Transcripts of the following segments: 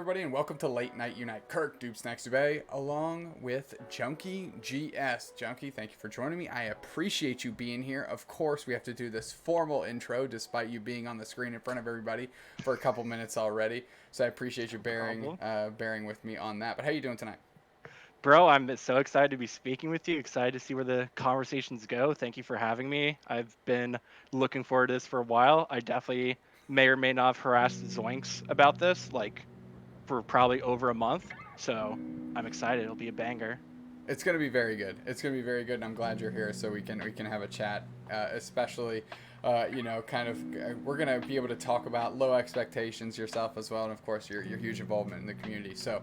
everybody, and welcome to Late Night Unite. Kirk, doobsnax today, along with JunkyGS. Junky, thank you for joining me. I appreciate you being here. Of course, we have to do this formal intro, despite you being on the screen in front of everybody for a couple minutes already. So I appreciate you bearing with me on that. But how you doing tonight? Bro, I'm so excited to be speaking with you. Excited to see where the conversations go. Thank you for having me. I've been looking forward to this for a while. I definitely may or may not have harassed Zoinks about this, like for probably over a month. So I'm excited. It'll be a banger. It's gonna be very good. It's gonna be very good, and I'm glad you're here so we can have a chat, especially, we're gonna be able to talk about low expectations yourself as well, and of course your huge involvement in the community. So,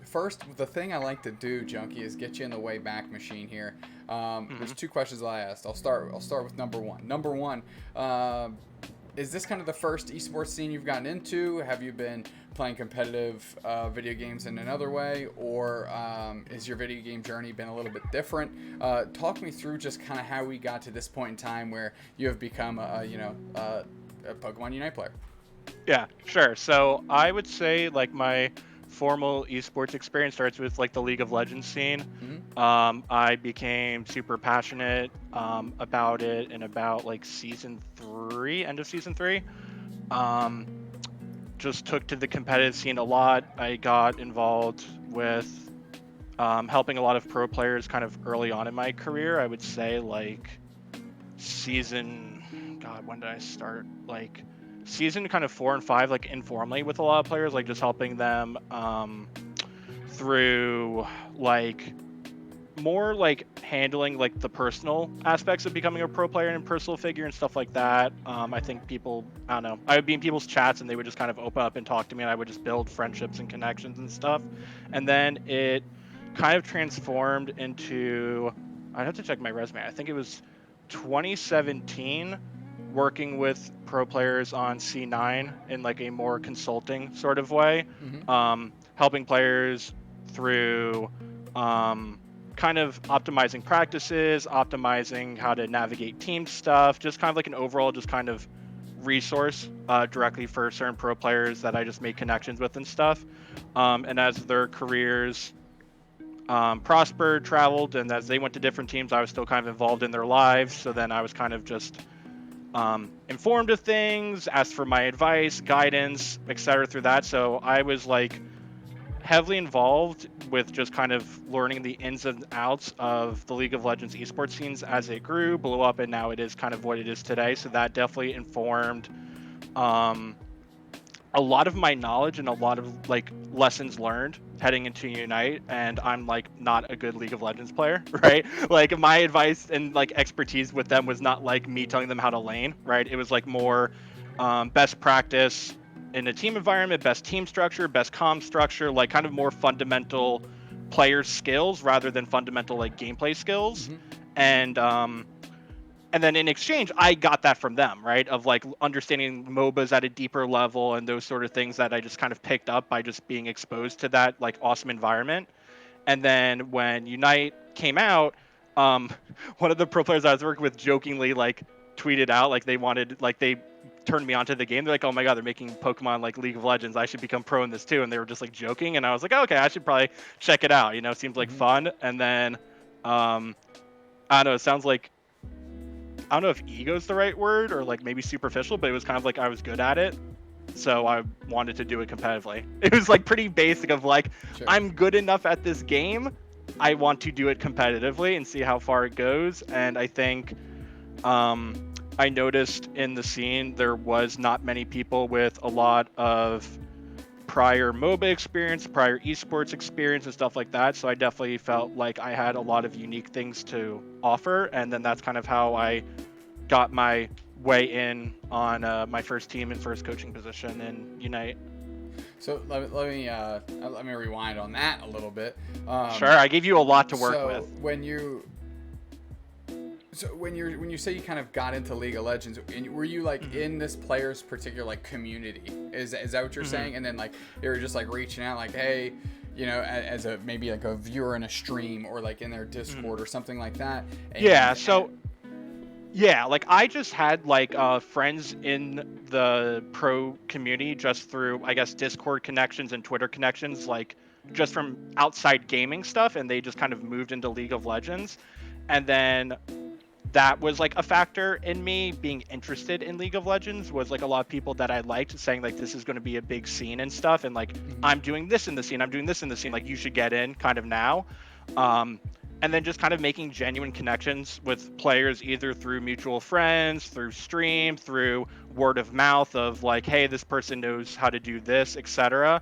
first, the thing I like to do, Junkie, is get you in the way back machine here. There's Hmm. two questions that I asked. I'll start with number one. Number one. Is this kind of the first esports scene you've gotten into? Have you been playing competitive video games in another way, or is your video game journey been a little bit different? Talk me through just kind of how we got to this point in time where you have become a Pokemon Unite player. Yeah, sure. So I would say like my formal esports experience starts with like the League of Legends scene. Mm-hmm. I became super passionate about it in about like end of season three. Um, just took to the competitive scene a lot. I got involved with helping a lot of pro players kind of early on in my career. I would say like God, when did I start? Like season kind of 4 and 5, like informally with a lot of players, like just helping them through like more like handling like the personal aspects of becoming a pro player and personal figure and stuff like that. I think people, I don't know, I would be in people's chats and they would just kind of open up and talk to me, and I would just build friendships and connections and stuff. And then it kind of transformed into, I'd have to check my resume. I think it was 2017, working with pro players on C9 in like a more consulting sort of way, Mm-hmm. helping players through kind of optimizing practices, optimizing how to navigate team stuff, just kind of like an overall just kind of resource directly for certain pro players that I just made connections with and stuff. And as their careers prospered, traveled, and as they went to different teams, I was still kind of involved in their lives. So then I was kind of just informed of things, asked for my advice, guidance, etc. through that. So I was like heavily involved with just kind of learning the ins and outs of the League of Legends esports scenes as it grew, blew up, and now it is kind of what it is today. So that definitely informed um, a lot of my knowledge and a lot of like lessons learned heading into Unite. And I'm like not a good League of Legends player, right? Like my advice and like expertise with them was not like me telling them how to lane, right? It was like more best practice in a team environment, best team structure, best comm structure, like kind of more fundamental player skills rather than fundamental like gameplay skills. Mm-hmm. And and then in exchange, I got that from them, right? Of like understanding MOBAs at a deeper level and those sort of things that I just kind of picked up by just being exposed to that like awesome environment. And then when Unite came out, um, one of the pro players I was working with jokingly like tweeted out like they turned me onto the game. They're like, "Oh my god, they're making Pokemon like League of Legends. I should become pro in this too." And they were just like joking, and I was like, oh, "Okay, I should probably check it out. You know, seems like Mm-hmm. fun." And then um, I don't know. It sounds like I don't know if ego's the right word or like maybe superficial, but it was kind of like I was good at it, so I wanted to do it competitively. It was like pretty basic of like Sure. I'm good enough at this game. I want to do it competitively and see how far it goes. And I think um, I noticed in the scene there was not many people with a lot of prior MOBA experience, prior esports experience, and stuff like that. So I definitely felt like I had a lot of unique things to offer. And then that's kind of how I got my way in on my first team and first coaching position in Unite. So let me rewind on that a little bit. Sure, I gave you a lot to work So with. when you say you kind of got into League of Legends, were you like in this player's particular like community? Is that what you're saying? And then like they were just like reaching out like, hey, as a maybe like a viewer in a stream or like in their Discord or something like that. Yeah, And so Yeah, like I just had like friends in the pro community just through, I guess, Discord connections and Twitter connections, like just from outside gaming stuff, and they just kind of moved into League of Legends. And then that was like a factor in me being interested in League of Legends, was like a lot of people that I liked saying like this is going to be a big scene and stuff, and like Mhm. I'm doing this in the scene, I'm doing this in the scene, like you should get in kind of now. um, and then just kind of making genuine connections with players either through mutual friends, through stream, through word of mouth of like, hey, this person knows how to do this, etc.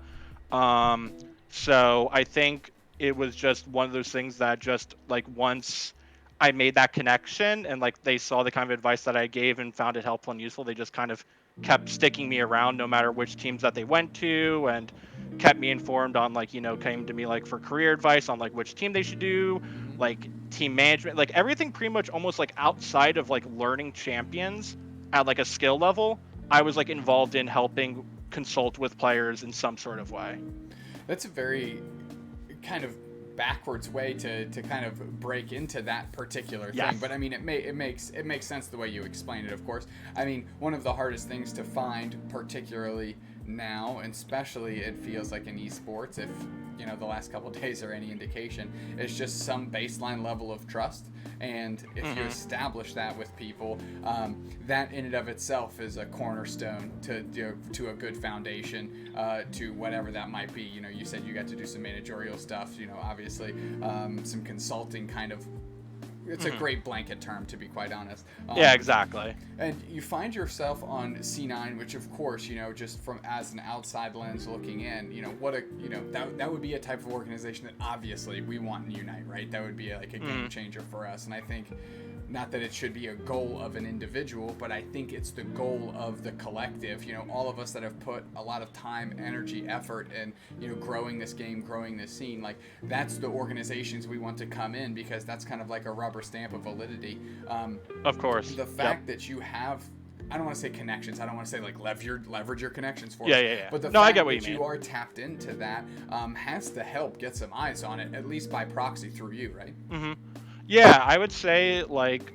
um, so I think it was just one of those things that just like once I made that connection and like they saw the kind of advice that I gave and found it helpful and useful, they just kind of kept sticking me around no matter which teams that they went to, and kept me informed on like, came to me like for career advice on like which team they should do, Mhm. like team management, like everything pretty much almost like outside of like learning champions at like a skill level. I was like involved in helping consult with players in some sort of way. That's a very kind of backwards way to kind of break into that particular Yes. thing. But I mean, it makes sense the way you explain it. Of course, I mean, one of the hardest things to find, particularly now, and especially it feels like in esports, if the last couple of days are any indication, is just some baseline level of trust. And if you establish that with people, that in and of itself is a cornerstone to a good foundation, to whatever that might be. You said you got to do some managerial stuff. Obviously, some consulting kind of. It's a great blanket term, to be quite honest. Yeah, exactly. And you find yourself on C9, which of course, just from as an outside lens looking in, that would be a type of organization that obviously we want in Unite, right? That would be like a game changer for us. And I think not that it should be a goal of an individual, but I think it's the goal of the collective. All of us that have put a lot of time, energy, effort in, growing this game, growing this scene, like that's the organizations we want to come in, because that's kind of like a rubber stamp of validity. Of course. The fact that you have, I don't want to say connections. I don't want to say like leverage your connections for Yeah, us. yeah, yeah. But the No, I fact get what that you mean. you are tapped into that has to help get some eyes on it, at least by proxy through you, right? Yeah, I would say like,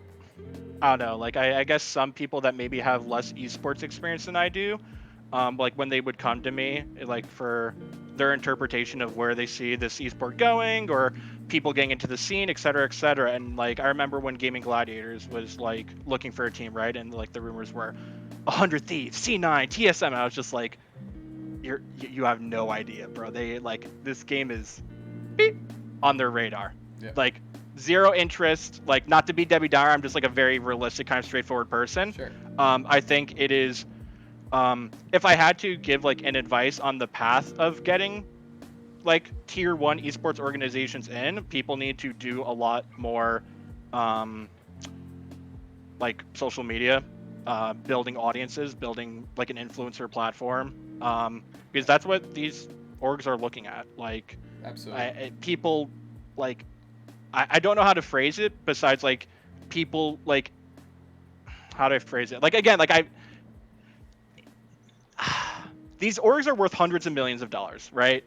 I don't know, like I guess some people that maybe have less esports experience than I do, like when they would come to me like for their interpretation of where they see this esport going, or people getting into the scene, et cetera, et cetera. And like I remember when Gaming Gladiators was like looking for a team, right? And like the rumors were 100 Thieves, C9, TSM. And I was just like, you have no idea, bro. They like, this game is beep on their radar. Yeah. Like zero interest. Like, not to be Debbie Downer, I'm just like a very realistic, kind of straightforward person. Sure. I think it is. If I had to give like an advice on the path of getting like tier 1 esports organizations in, people need to do a lot more like social media, building audiences, building like an influencer platform, because that's what these orgs are looking at. Like, Absolutely. people like, I don't know how to phrase it besides like people like, how do I phrase it? Like, again, like these orgs are worth hundreds of millions of dollars, right?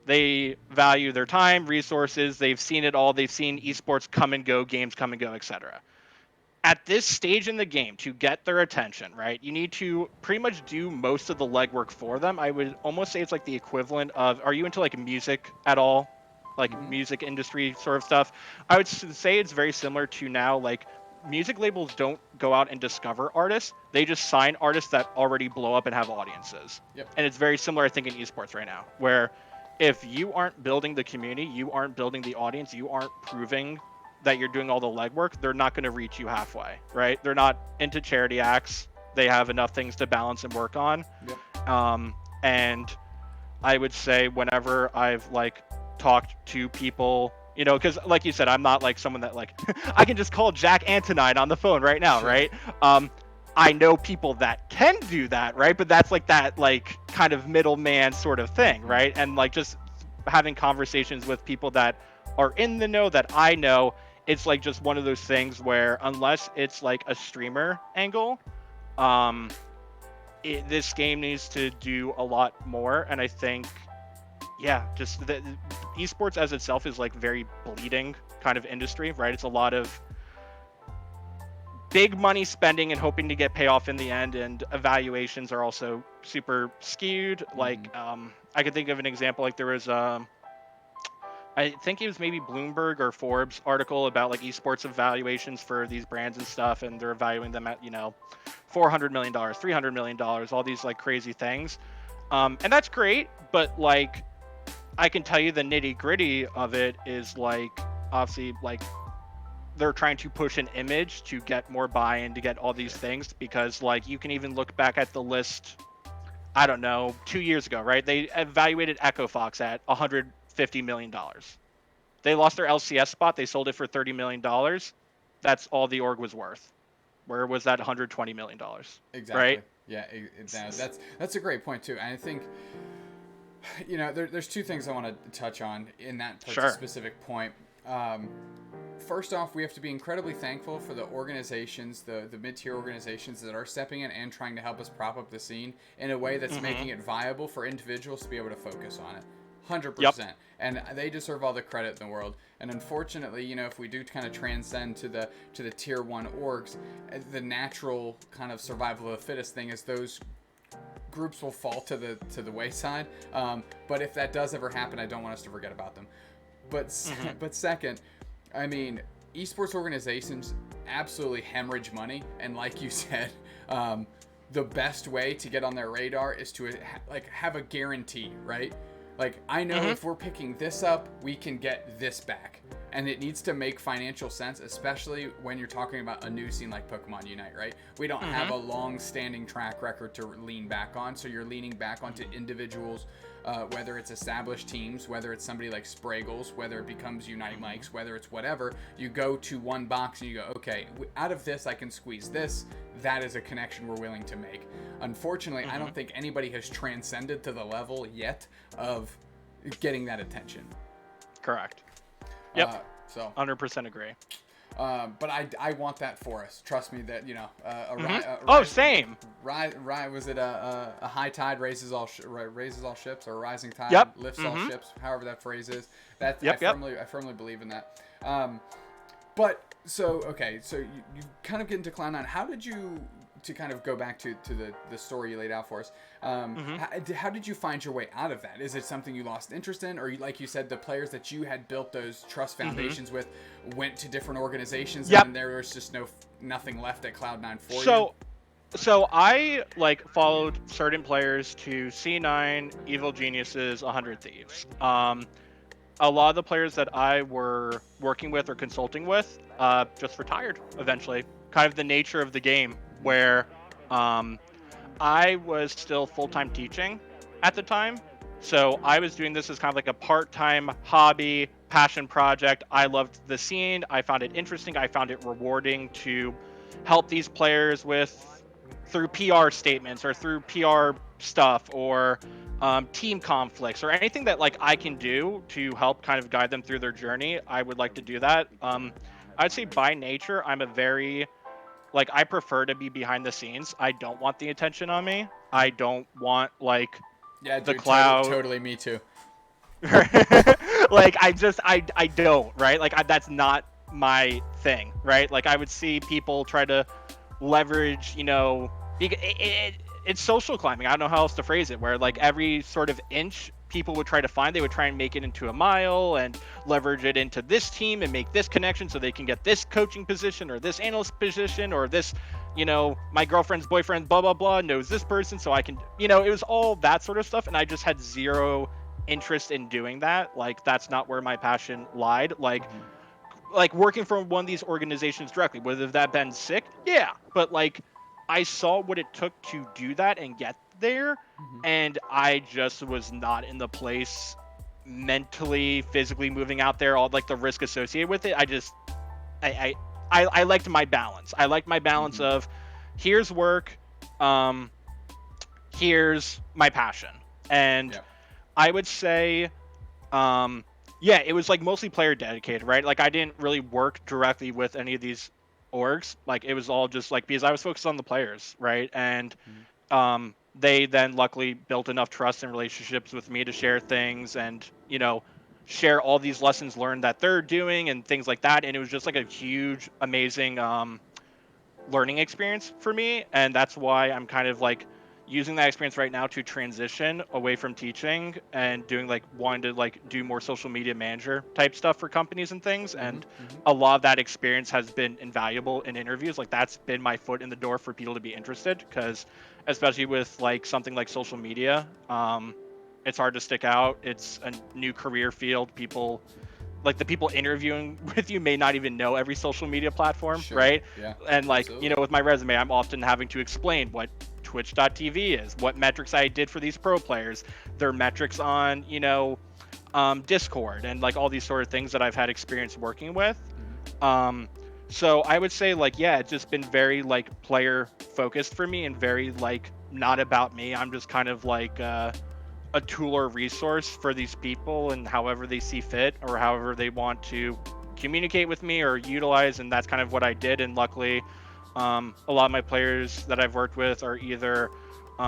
They value their time, resources. They've seen it all. They've seen esports come and go, games come and go, etc. At this stage in the game, to get their attention, right, you need to pretty much do most of the legwork for them. I would almost say it's like the equivalent of, are you into like music at all? Like music industry sort of stuff? I would say it's very similar to now, like music labels don't go out and discover artists. They just sign artists that already blow up and have audiences. Yep. And it's very similar, I think, in esports right now, where if you aren't building the community, you aren't building the audience, you aren't proving that you're doing all the legwork, they're not going to reach you halfway, right? They're not into charity acts. They have enough things to balance and work on. Yep. And I would say whenever I've like talked to people, because like you said, I'm not like someone that like I can just call Jack Antonine on the phone right now, Sure. right? I know people that can do that, right? But that's like that like kind of middleman sort of thing, right? And like just having conversations with people that are in the know that I know, it's like just one of those things where unless it's like a streamer angle, this game needs to do a lot more. And I think, yeah, just the esports as itself is like very bleeding kind of industry, right? It's a lot of big money spending and hoping to get payoff in the end, and evaluations are also super skewed. Like I could think of an example, like there was I think it was maybe Bloomberg or Forbes article about like esports evaluations for these brands and stuff, and they're evaluating them at, $400 million, $300 million, all these like crazy things. And that's great, but like I can tell you the nitty gritty of it is like obviously like they're trying to push an image to get more buy-in, to get all these things, because like you can even look back at the list, I don't know, 2 years ago, right? They evaluated Echo Fox at $150 million. They lost their LCS spot. They sold it for $30 million. That's all the org was worth. Where was that $120 million? Exactly. Right? Yeah, that's a great point too. And I think, there's two things I want to touch on in that Sure. specific point. First off, we have to be incredibly thankful for the organizations, the mid-tier organizations that are stepping in and trying to help us prop up the scene in a way that's making it viable for individuals to be able to focus on it. 100%. Yep. And they deserve all the credit in the world. And unfortunately, if we do kind of transcend to the tier 1 orgs, the natural kind of survival of the fittest thing is those groups will fall to the wayside. But if that does ever happen, I don't want us to forget about them. But second, I mean, esports organizations absolutely hemorrhage money, and like you said, the best way to get on their radar is to have a guarantee, right? Like, I know if we're picking this up, we can get this back. And it needs to make financial sense, especially when you're talking about a new scene like Pokemon Unite, right? We don't have a long-standing track record to lean back on, so you're leaning back onto individuals, whether it's established teams, whether it's somebody like Spraggles, whether it becomes Unite Mikes, whether it's whatever. You go to one box and you go, okay, out of this I can squeeze this. That is a connection we're willing to make. Unfortunately, I don't think anybody has transcended to the level yet of getting that attention. Correct. Yep. So 100% agree. But I want that for us. Trust me that Same. Was it a high tide raises all ships, or a rising tide lifts all ships? However that phrase is. I firmly believe in that. But so you kind of get into Cloud9. How did you, to kind of go back to the story you laid out for us, how did you find your way out of that? Is it something you lost interest in, or like you said, the players that you had built those trust foundations with went to different organizations, and there was just nothing left at Cloud9 for you? So I followed certain players to C9, Evil Geniuses, 100 Thieves. A lot of the players that I were working with or consulting with just retired eventually. Kind of the nature of the game, where I was still full-time teaching at the time. So I was doing this as kind of like a part-time hobby, passion project. I loved the scene. I found it interesting. I found it rewarding to help these players through PR statements or through PR stuff, or team conflicts, or anything that I can do to help kind of guide them through their journey. I would like to do that. I'd say by nature, I'm a very I prefer to be behind the scenes. I don't want the attention on me. I don't want the cloud. Totally me too. I don't, right? That's not my thing, right? I would see people try to leverage, it's social climbing. I don't know how else to phrase it, where every sort of inch people would try to find, they would try and make it into a mile and leverage it into this team and make this connection so they can get this coaching position or this analyst position, or this, my girlfriend's boyfriend, blah, blah, blah, knows this person, so I can, it was all that sort of stuff. And I just had zero interest in doing that. That's not where my passion lied. Working for one of these organizations directly, would have that been sick? Yeah. But I saw what it took to do that and get there, and I just was not in the place mentally, physically moving out there, all the risk associated with it. I liked my balance. I liked my balance of here's work, here's my passion. And I would say it was mostly player dedicated, right? I didn't really work directly with any of these orgs. It was all just because I was focused on the players, right? And they then luckily built enough trust and relationships with me to share things and share all these lessons learned that they're doing and things like that. And it was just a huge, amazing learning experience for me, and that's why I'm kind of like using that experience right now to transition away from teaching and doing like wanting to like do more social media manager type stuff for companies and things. Mm-hmm, And mm-hmm. a lot of that experience has been invaluable in interviews. Like that's been my foot in the door for people to be interested, because especially with like something like social media, it's hard to stick out. It's a new career field. People like the people interviewing with you may not even know every social media platform, Sure. right? Yeah. And like, you Absolutely. know, with my resume, I'm often having to explain what twitch.tv is, what metrics I did for these pro players, their metrics on, you know, Discord, and like all these sort of things that I've had experience working with. Mm-hmm. Um, so I would say like, yeah, it's just been very like player focused for me and very like not about me. I'm just kind of like a tool or resource for these people and however they see fit or however they want to communicate with me or utilize, and that's kind of what I did. And luckily, a lot of my players that I've worked with are either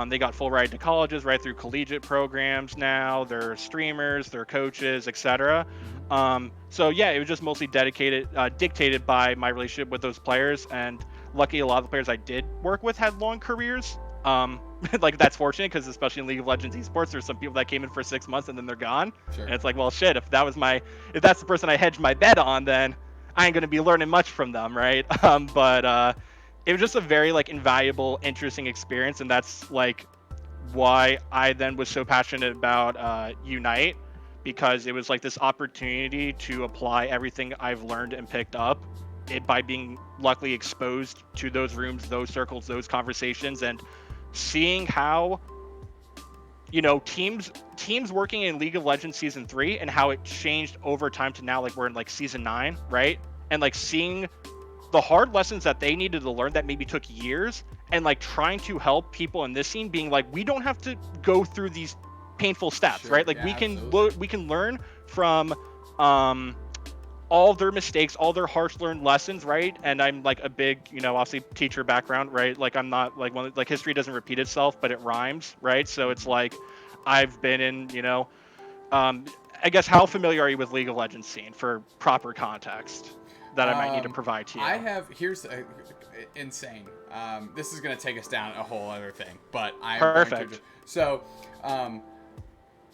they got full ride to colleges right through collegiate programs now, they're streamers, they're coaches, etc. Mm-hmm. So yeah, it was just mostly dictated by my relationship with those players, and lucky a lot of the players I did work with had long careers. Like that's fortunate, because especially in League of Legends esports, there's some people that came in for 6 months and then they're gone, Sure. and it's like, well, shit, if that's the person I hedged my bet on, then I ain't gonna be learning much from them, right? But it was just a very like invaluable, interesting experience, and that's like why I then was so passionate about Unite, because it was like this opportunity to apply everything I've learned and picked up by being luckily exposed to those rooms, those circles, those conversations, and seeing how, you know, teams working in League of Legends season 3 and how it changed over time to now like we're in like season 9, right? And like seeing the hard lessons that they needed to learn that maybe took years, and like trying to help people in this scene being like, we don't have to go through these painful steps, Sure. right? Like Yeah. Absolutely. we can learn from all their mistakes, all their harsh learned lessons, right? And I'm like a big, you know, obviously teacher background, right? Like I'm not like one, like history doesn't repeat itself, but it rhymes, right? So it's like I've been in, you know, um, I guess, how familiar are you with League of Legends scene for proper context that I might need to Um, provide to you? I have here's insane. This is gonna take us down a whole other thing, but I am going to. Perfect. So, um,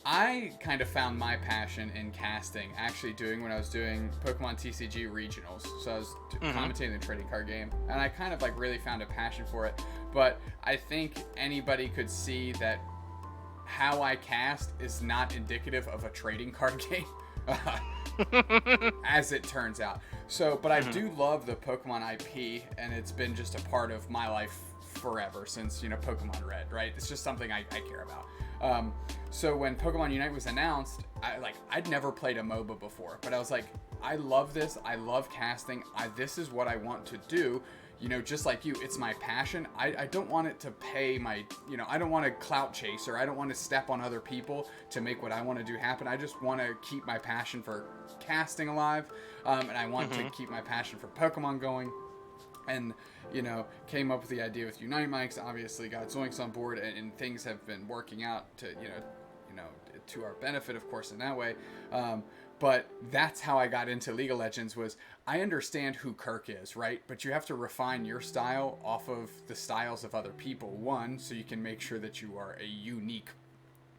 I kind of found my passion in casting actually doing when I was doing Pokemon TCG regionals. So I was commentating the trading card game, and I kind of like really found a passion for it. But I think anybody could see that how I cast is not indicative of a trading card game. As it turns out. So, but I do love the Pokemon IP, and it's been just a part of my life forever since, you know, Pokemon Red, right? It's just something I care about. So when Pokemon Unite was announced, I'd never played a MOBA before, but I was like, I love this. I love casting. This is what I want to do. You know, just like you, it's my passion. I don't want it to pay my, you know, I don't want to clout chase, or I don't want to step on other people to make what I want to do happen. I just want to keep my passion for casting alive, and I want to keep my passion for Pokemon going. And, you know, came up with the idea with Unite Mics, obviously got Zoinks on board, and things have been working out to, you know, to our benefit, of course, in that way. But that's how I got into League of Legends. Was I understand who Kirk is, right? But you have to refine your style off of the styles of other people. One, so you can make sure that you are a unique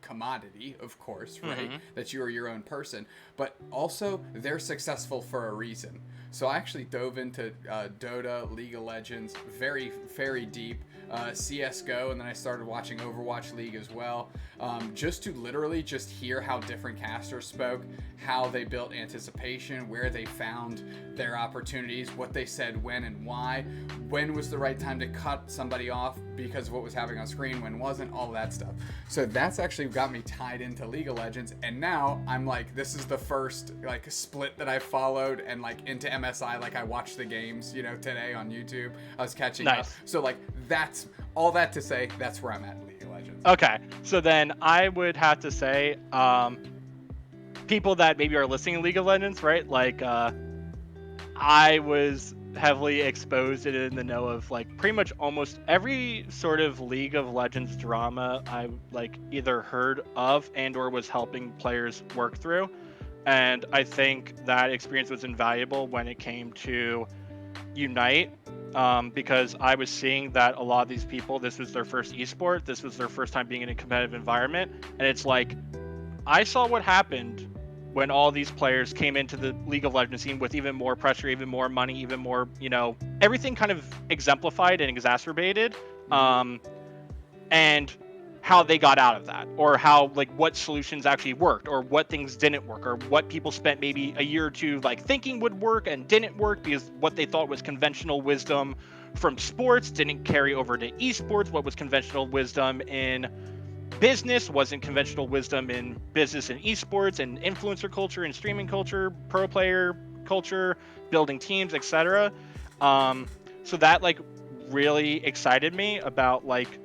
commodity, of course, right? That you are your own person. But also, they're successful for a reason. So I actually dove into Dota, League of Legends, very, very deep. CSGO, and then I started watching Overwatch League as well, just to literally just hear how different casters spoke, how they built anticipation, where they found their opportunities, what they said when and why, when was the right time to cut somebody off because of what was happening on screen, when wasn't, all that stuff. So that's actually got me tied into League of Legends, and now I'm like, this is the first like split that I followed, and like into MSI, like I watched the games, you know, today on YouTube. I was catching up. So like that's all that to say, that's where I'm at in League of Legends. Okay, so then I would have to say, people that maybe are listening in League of Legends, right? Like, I was heavily exposed and in the know of like pretty much almost every sort of League of Legends drama I like either heard of and or was helping players work through. And I think that experience was invaluable when it came to Unite. because I was seeing that a lot of these people, this was their first esport, this was their first time being in a competitive environment, and it's like, I saw what happened when all these players came into the League of Legends scene with even more pressure, even more money, even more, everything kind of exemplified and exacerbated, and how they got out of that, or how, like, what solutions actually worked, or what things didn't work, or what people spent maybe a year or two like thinking would work and didn't work because what they thought was conventional wisdom from sports didn't carry over to esports. What was conventional wisdom in business wasn't conventional wisdom in business and esports and influencer culture and streaming culture, pro player culture, building teams, etc. So that, like, really excited me about, like,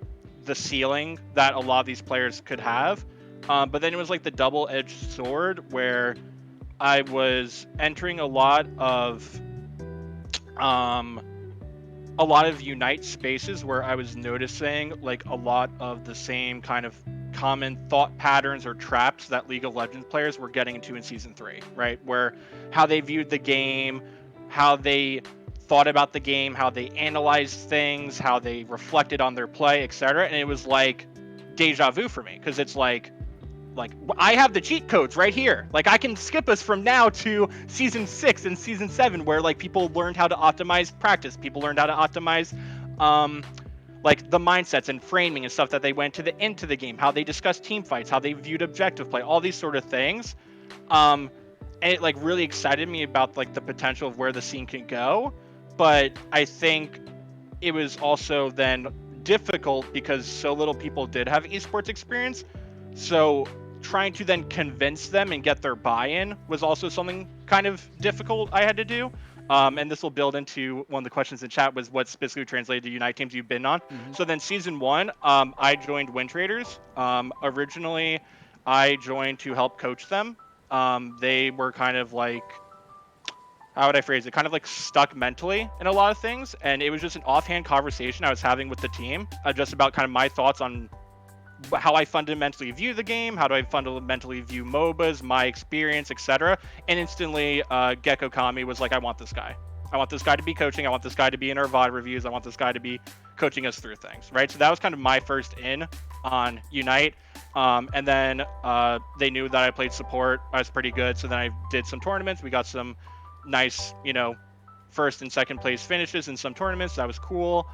the ceiling that a lot of these players could have. But then it was like the double-edged sword where I was entering a lot of Unite spaces where I was noticing, like, a lot of the same kind of common thought patterns or traps that League of Legends players were getting into in Season 3, right? Where how they viewed the game, how they thought about the game, how they analyzed things, how they reflected on their play, etc. And it was like deja vu for me, because it's like I have the cheat codes right here. Like, I can skip us from now to Season 6 and Season 7, where, like, people learned how to optimize practice. People learned how to optimize, like, the mindsets and framing and stuff that they went into the game, how they discussed team fights, how they viewed objective play, all these sort of things. And it, like, really excited me about, like, the potential of where the scene can go. But I think it was also then difficult because so little people did have esports experience. So trying to then convince them and get their buy-in was also something kind of difficult I had to do. And this will build into one of the questions in chat, was what specifically translated to Unite teams you've been on. So then Season 1, I joined Wind Traders. Originally, I joined to help coach them. They were kind of like, how would I phrase it? Kind of like stuck mentally in a lot of things. And it was just an offhand conversation I was having with the team, just about kind of my thoughts on how I fundamentally view the game, how do I fundamentally view MOBAs, my experience, etc. And instantly, Gecko Kami was like, I want this guy. I want this guy to be coaching. I want this guy to be in our VOD reviews. I want this guy to be coaching us through things, right? So that was kind of my first in on Unite. And then they knew that I played support. I was pretty good. So then I did some tournaments. We got some nice, first and second place finishes in some tournaments. That was cool.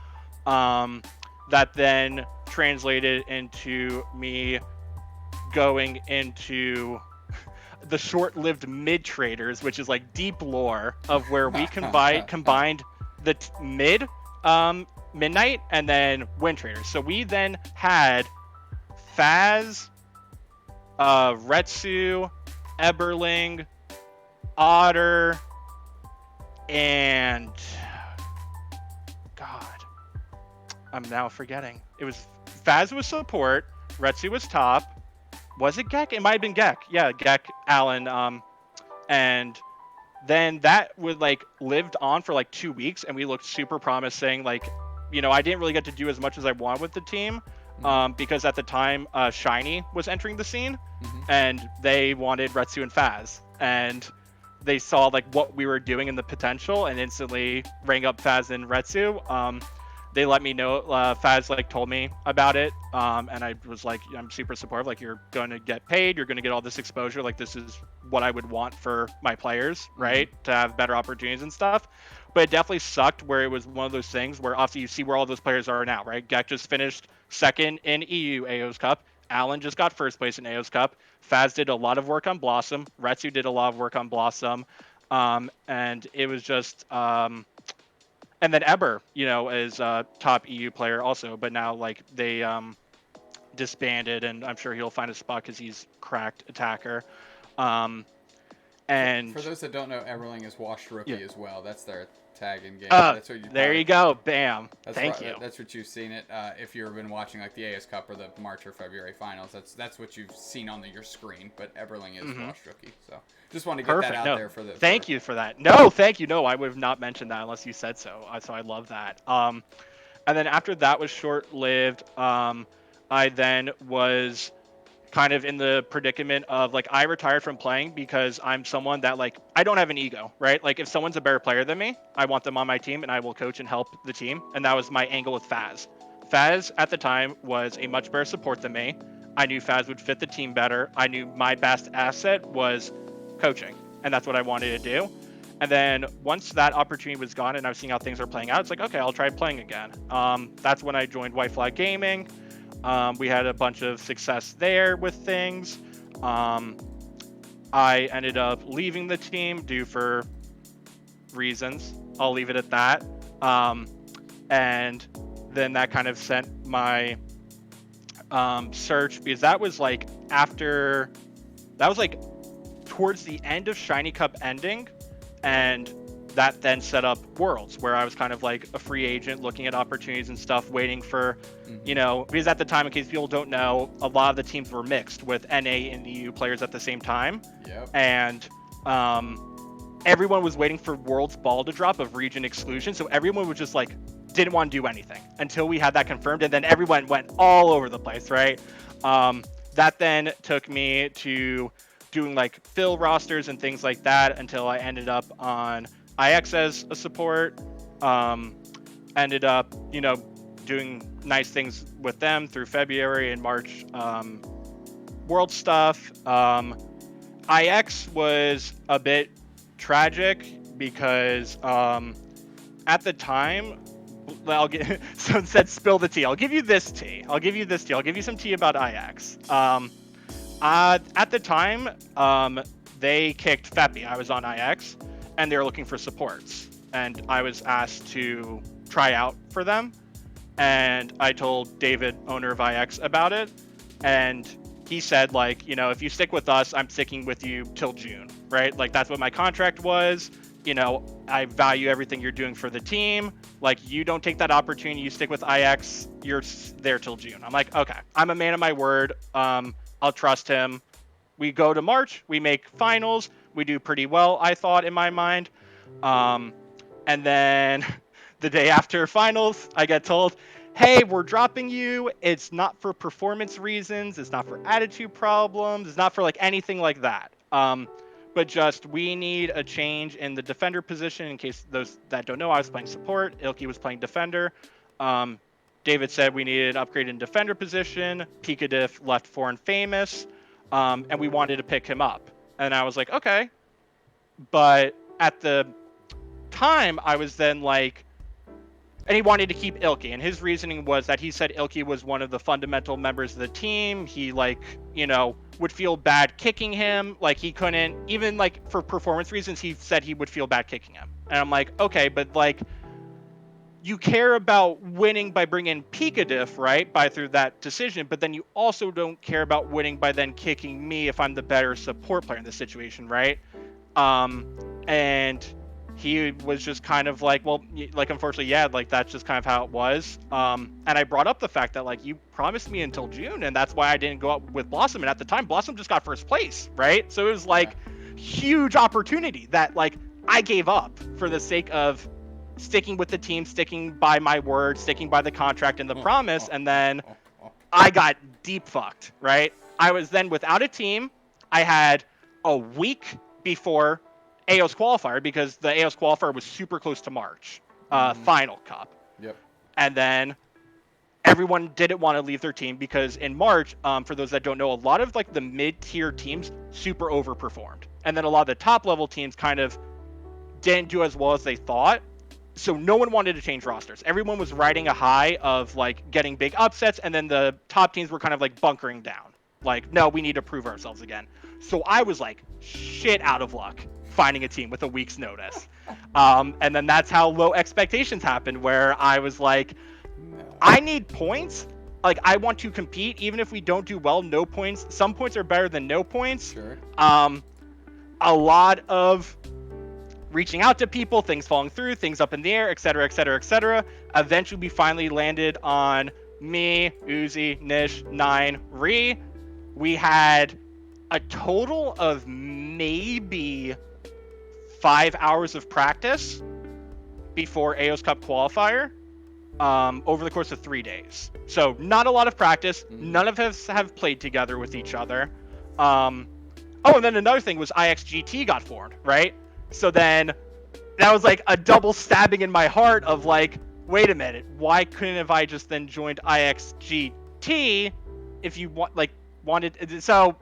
That then translated into me going into the short-lived mid traders, which is like deep lore of where we combined the mid midnight and then wind traders. So we then had Faz, Retsu, Everling, Otter, and God, I'm now forgetting. It was Faz was support, Retsu was top. Was it Gek? It might have been Gek. Yeah, Gek, Alan, and then that would like lived on for like 2 weeks, and we looked super promising. Like, I didn't really get to do as much as I wanted with the team, because at the time, Shiny was entering the scene, and they wanted Retsu and Faz, and they saw like what we were doing and the potential, and instantly rang up Faz and Retsu. They let me know. Faz like told me about it, and I was like, I'm super supportive. Like, you're going to get paid. You're going to get all this exposure. Like, this is what I would want for my players, right? To have better opportunities and stuff. But it definitely sucked where it was one of those things where obviously you see where all those players are now, right? Gek just finished second in EU AO's Cup. Alan just got first place in AO's Cup. Faz did a lot of work on Blossom. Retsu did a lot of work on Blossom. And it was just... and then Eber, is a top EU player also, but now like they disbanded, and I'm sure he'll find a spot because he's cracked attacker. And for those that don't know, Everling is washed rookie as well. That's their tag in game. That's what you go, bam. Thank you. That's what you've seen it. If you've been watching like the AS Cup or the March or February finals, that's what you've seen on your screen. But Everling is washed rookie, so just want to get that out there for the. Thank you for that. No, thank you. No, I would have not mentioned that unless you said so. So I love that. And then after that was short-lived, I then was kind of in the predicament of like I retired from playing because I'm someone that like I don't have an ego, right? Like if someone's a better player than me, I want them on my team and I will coach and help the team. And that was my angle with Faz. Faz at the time was a much better support than me. I knew Faz would fit the team better. I knew my best asset was coaching, and that's what I wanted to do. And then once that opportunity was gone and I was seeing how things are playing out, it's like, okay, I'll try playing again. That's when I joined White Flag Gaming. We had a bunch of success there with things. I ended up leaving the team due for reasons. I'll leave it at that. And then that kind of sent my search, because that was like towards the end of Shiny Cup ending, and that then set up Worlds, where I was kind of like a free agent looking at opportunities and stuff, waiting for, because at the time, in case people don't know, a lot of the teams were mixed with NA and EU players at the same time. Yep. And everyone was waiting for Worlds ball to drop of region exclusion. So everyone was just like, didn't want to do anything until we had that confirmed. And then everyone went all over the place, right? That then took me to doing like fill rosters and things like that until I ended up on IX as a support. Ended up, doing nice things with them through February and March world stuff. IX was a bit tragic because at the time, someone said spill the tea. I'll give you this tea. I'll give you some tea about IX. At the time, they kicked Feppy. I was on IX, and they were looking for supports. And I was asked to try out for them. And I told David, owner of IX, about it. And he said, like, if you stick with us, I'm sticking with you till June, right? Like, that's what my contract was. I value everything you're doing for the team. Like, you don't take that opportunity, you stick with IX, you're there till June. I'm like, okay, I'm a man of my word. I'll trust him. We go to March, we make finals, we do pretty well, I thought, in my mind. And then the day after finals, I get told, hey, we're dropping you. It's not for performance reasons. It's not for attitude problems. It's not for like anything like that. But just we need a change in the defender position. In case those that don't know, I was playing support. Ilke was playing defender. David said we needed an upgrade in defender position. Pikadiff left foreign famous, and we wanted to pick him up. And I was like, okay. But at the time, I was then like, and he wanted to keep Ilke, and his reasoning was that he said Ilke was one of the fundamental members of the team. He would feel bad kicking him. Like, he couldn't, even like for performance reasons, he said he would feel bad kicking him. And I'm like, okay, but like, you care about winning by bringing Pikadiff, right? Through that decision, but then you also don't care about winning by then kicking me if I'm the better support player in this situation, right? And he was just kind of like, well, like, unfortunately, yeah, like, that's just kind of how it was. And I brought up the fact that, like, you promised me until June, and that's why I didn't go up with Blossom. And at the time, Blossom just got first place, right? So it was like huge opportunity that, like, I gave up for the sake of sticking with the team, sticking by my word, sticking by the contract and the promise. And then I got deep fucked, right? I was then without a team. I had a week before AOS qualifier, because the AOS qualifier was super close to March, final cup. Yep. And then everyone didn't want to leave their team because in March, for those that don't know, a lot of like the mid-tier teams super overperformed. And then a lot of the top level teams kind of didn't do as well as they thought. So no one wanted to change rosters. Everyone was riding a high of like getting big upsets, and then the top teams were kind of like bunkering down. Like, no, we need to prove ourselves again. So I was like shit out of luck finding a team with a week's notice. And then that's how low expectations happened, where I was like, I need points. Like, I want to compete, even if we don't do well, no points. Some points are better than no points. Sure. A lot of reaching out to people, things falling through, things up in the air, etc., etc., etc. Eventually, we finally landed on me, Uzi, Nish, Nine, Ree. We had a total of maybe 5 hours of practice before AOS Cup qualifier. over the course of 3 days. So not a lot of practice. Mm-hmm. None of us have played together with each other. Oh, and then another thing was IXGT got formed, right? So then that was like a double stabbing in my heart of like, wait a minute, why couldn't have I just then joined IXGT if you wanted? So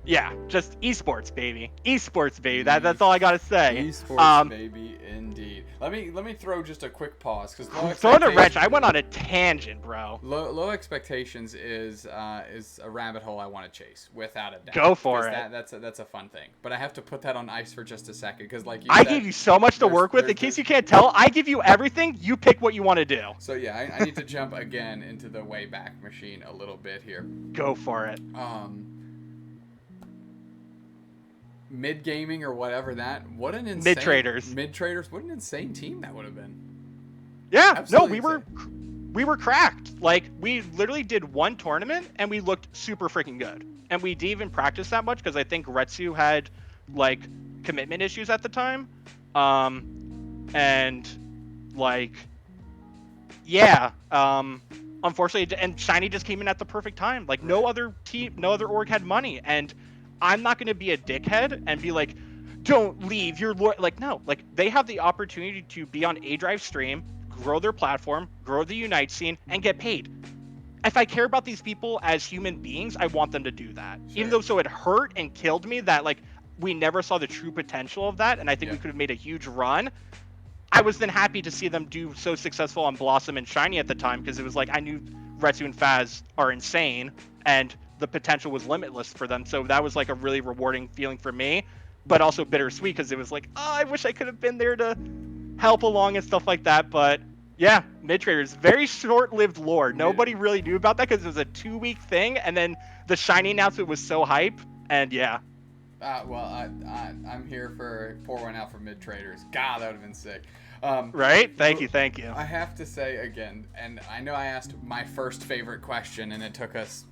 yeah, just esports, baby. Esports, baby. That's all I gotta say. Esports, baby, indeed. Let me throw just a quick pause because throwing a wrench. I went on a tangent, bro. Low expectations is a rabbit hole I want to chase without a doubt. Go for it. That's a fun thing, but I have to put that on ice for just a second because like I gave you so much to work with. In case you can't tell, I give you everything. You pick what you want to do. So yeah, I need to jump again into the Wayback Machine a little bit here. Go for it. MidGaming or whatever what an insane mid traders, what an insane team that would have been. Yeah, absolutely no, we were cracked. Like we literally did one tournament and we looked super freaking good, and we didn't even practice that much because I think Retsu had like commitment issues at the time, and like yeah, unfortunately, and Shiny just came in at the perfect time. Like no other team, no other org had money, and I'm not going to be a dickhead and be like, don't leave, you're like, no, like they have the opportunity to be on A Drive stream, grow their platform, grow the Unite scene, and get paid. If I care about these people as human beings, I want them to do that. Sure. Even though it hurt and killed me that like we never saw the true potential of that, and I think we could have made a huge run. I was then happy to see them do so successful on Blossom and Shiny at the time, because it was like I knew Retsu and Faz are insane, and the potential was limitless for them. So that was like a really rewarding feeling for me, but also bittersweet because it was like, oh, I wish I could have been there to help along and stuff like that. But yeah, mid traders, very short-lived lore. Nobody really knew about that because it was a 2-week thing, and then the Shiny announcement was so hype, and yeah. Well, I'm here for pour one out for mid traders. God, that would have been sick. Right? Thank you. I have to say again, and I know I asked my first favorite question, and it took us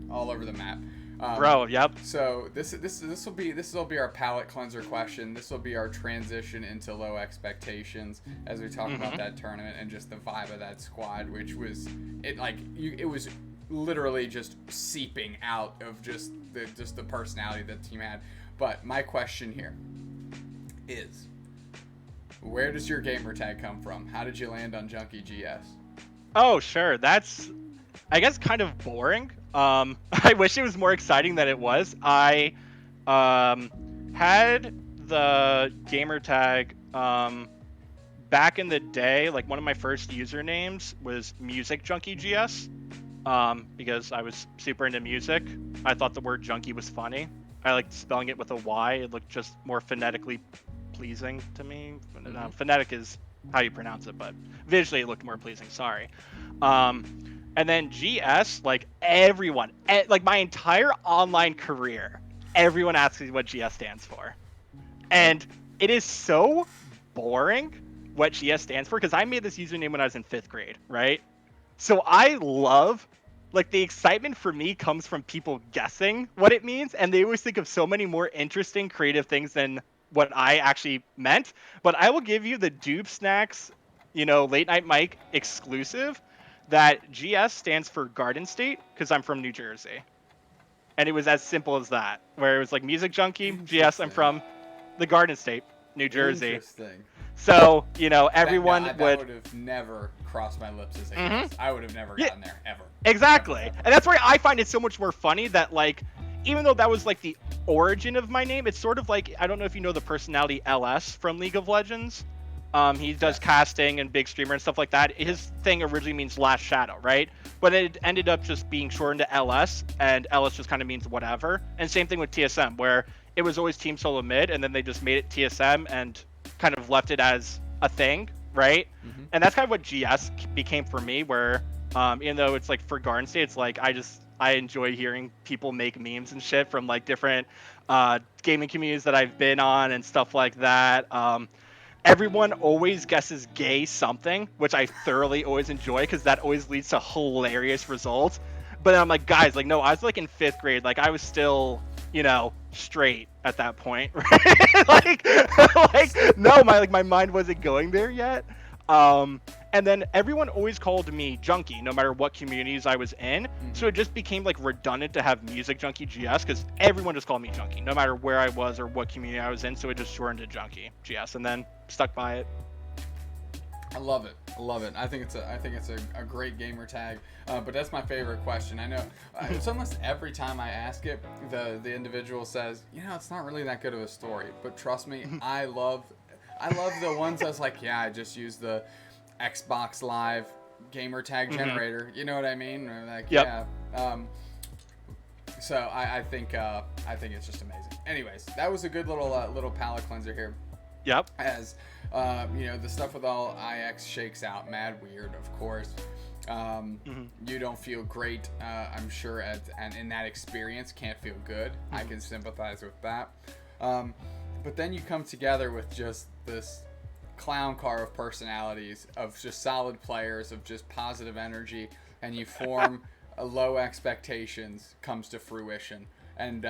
all over the map. Bro, yep. So this will be our palate cleanser question. This will be our transition into low expectations as we talk about that tournament and just the vibe of that squad, which was it was literally just seeping out of just the personality that the team had. But my question here is, where does your gamer tag come from? How did you land on JunkyGS? Oh, sure. That's, I guess, kind of boring. I wish it was more exciting than it was. I had the gamer tag back in the day. Like one of my first usernames was Music JunkyGS, because I was super into music. I thought the word junkie was funny. I liked spelling it with a Y. It looked just more phonetically pleasing to me. Phonetic is how you pronounce it, but visually it looked more pleasing. Sorry. And then GS, like everyone, like my entire online career, everyone asks me what GS stands for. And it is so boring what GS stands for, because I made this username when I was in 5th grade, right? So I love, like, the excitement for me comes from people guessing what it means, and they always think of so many more interesting, creative things than what I actually meant. But I will give you the doobsnax, late night mic exclusive, that GS stands for Garden State, because I'm from New Jersey. And it was as simple as that, where it was like Music Junkie, GS, I'm from the Garden State, New Jersey. Interesting. So, everyone that would have never crossed my lips as a guess. I would have never gotten there, ever. Exactly. And that's why I find it so much more funny that, like, even though that was, like, the origin of my name, it's sort of like, I don't know if you know the personality LS from League of Legends. He does casting and big streamer and stuff like that. His thing originally means Last Shadow, right? But it ended up just being shortened to LS, and LS just kind of means whatever. And same thing with TSM, where it was always Team Solo Mid, and then they just made it TSM and kind of left it as a thing, right? And that's kind of what GS became for me, where even though it's like for Garden State, it's like I enjoy hearing people make memes and shit from like different gaming communities that I've been on and stuff like that. Everyone always guesses gay something, which I thoroughly always enjoy, because that always leads to hilarious results. But I'm like, guys, like, no, I was like in 5th grade. Like, I was still, straight at that point, right? like, no, my mind wasn't going there yet. And And then everyone always called me Junky, no matter what communities I was in. So it just became like redundant to have music JunkyGS because everyone just called me Junky, no matter where I was or what community I was in. So it just shortened to JunkyGS, and then stuck by it. I love it. I love it. I think it's a great gamer tag. But that's my favorite question. I know it's almost every time I ask it, the individual says, it's not really that good of a story. But trust me, I love the ones that's like, yeah, I just use the Xbox Live gamer tag generator. You know what I mean? Or like, Yep. yeah. So I think it's just amazing. Anyways, that was a good little palate cleanser here. Yep. As the stuff with all IX shakes out mad weird, of course. You don't feel great, I'm sure, and in that experience can't feel good. I can sympathize with that. But then you come together with just this clown car of personalities, of just solid players, of just positive energy, and you form a low expectations comes to fruition, and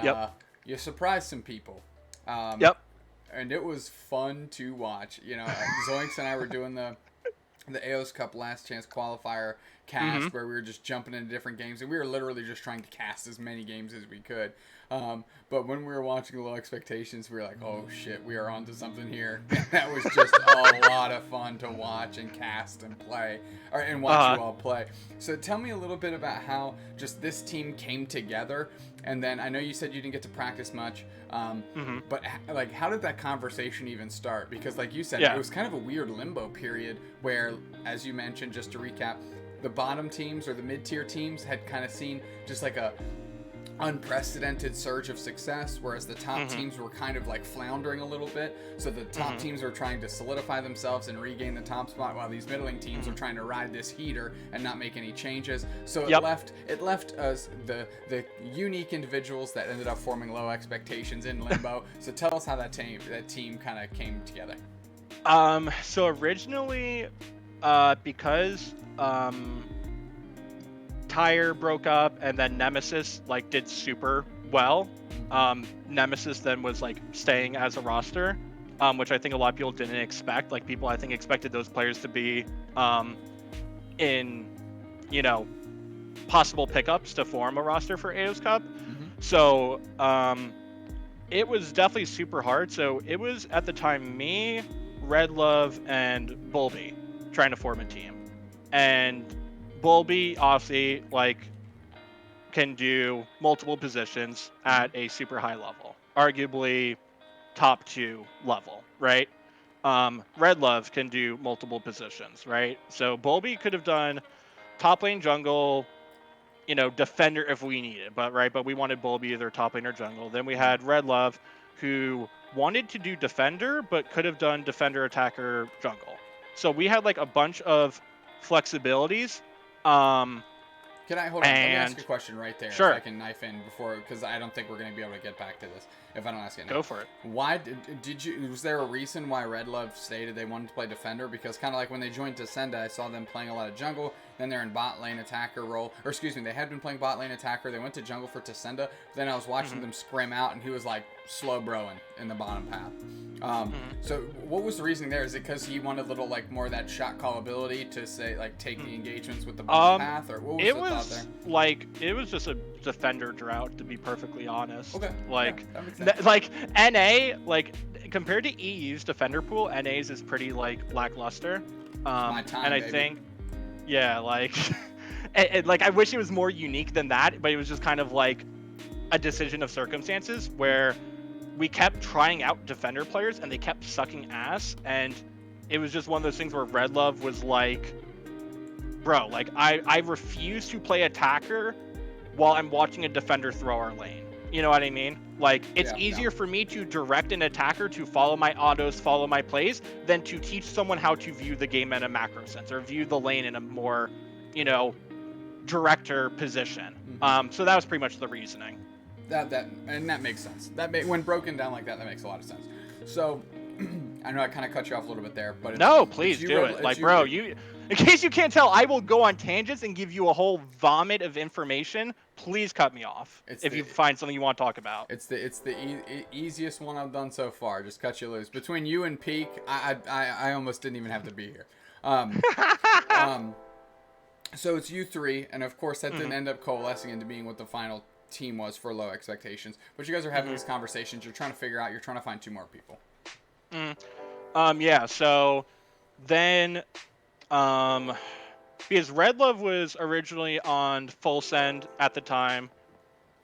you surprise some people. Yep. And it was fun to watch. Zoinks and I were doing the AOS Cup Last Chance qualifier cast where we were just jumping into different games, and we were literally just trying to cast as many games as we could. But when we were watching Low Expectations, we were like, oh shit, we are onto something here. That was just a lot of fun to watch and cast and play, and watch you all play. So tell me a little bit about how just this team came together. And then I know you said you didn't get to practice much, but like, how did that conversation even start? Because like you said, it was kind of a weird limbo period where, as you mentioned, just to recap, the bottom teams or the mid-tier teams had kind of seen just like a unprecedented surge of success, whereas the top teams were kind of like floundering a little bit. So the top teams were trying to solidify themselves and regain the top spot, while these middling teams were trying to ride this heater and not make any changes. So it left us the unique individuals that ended up forming Low Expectations in limbo. So tell us how that team kind of came together. So originally, because Tire broke up and then Nemesis like did super well. Nemesis then was like staying as a roster, which I think a lot of people didn't expect. Like, people I think expected those players to be in possible pickups to form a roster for AOS Cup. So it was definitely super hard. So it was at the time me, Red Love, and Bulby trying to form a team. And Bulby obviously can do multiple positions at a super high level, arguably top 2 level, right? Red Love can do multiple positions, right? So Bulby could have done top lane, jungle, defender if we needed, but we wanted Bulby either top lane or jungle. Then we had Red Love, who wanted to do defender but could have done defender, attacker, jungle. So we had like a bunch of flexibilities. Can I hold on? Let me ask you a question right there. Sure. If I can knife in before, because I don't think we're going to be able to get back to this if I don't ask it now. Go for it. Why did you? Was there a reason why Red Love stated they wanted to play defender? Because kind of like when they joined Descenda, I saw them playing a lot of jungle. Then they're in bot lane attacker role, or excuse me, they had been playing bot lane attacker. They went to jungle for Descenda. Then I was watching them scrim out, and he was like slow broing in the bottom path. So what was the reasoning there? Is it because he wanted a little like more of that shot call ability to say like take the engagements with the bottom path, or what was the thought there? Like, it was just a defender drought, to be perfectly honest. Okay. Like, yeah, that makes sense. like NA, like compared to EU's defender pool, NA's is pretty like lackluster. My time, and I baby. think, yeah, like, and like I wish it was more unique than that, but it was just kind of like a decision of circumstances where we kept trying out defender players and they kept sucking ass, and it was just one of those things where Red Love was like, bro, like I refuse to play attacker while I'm watching a defender throw our lane. You know what I mean? Like, it's easier for me to direct an attacker to follow my autos, follow my plays, than to teach someone how to view the game in a macro sense, or view the lane in a more, director position. So that was pretty much the reasoning. That makes sense. When broken down like that makes a lot of sense. So I know I kind of cut you off a little bit there, but no, please do it. Like, bro, you, in case you can't tell, I will go on tangents and give you a whole vomit of information. Please cut me off if you find something you want to talk about. It's the easiest one I've done so far. Just cut you loose. Between you and Peak, I almost didn't even have to be here. Um, um, so it's you three, and of course that didn't end up coalescing into being what the final team was for Low Expectations. But you guys are having these conversations. You're trying to figure out. You're trying to find 2 more people. Yeah. So then, because Red Love was originally on Full Send at the time,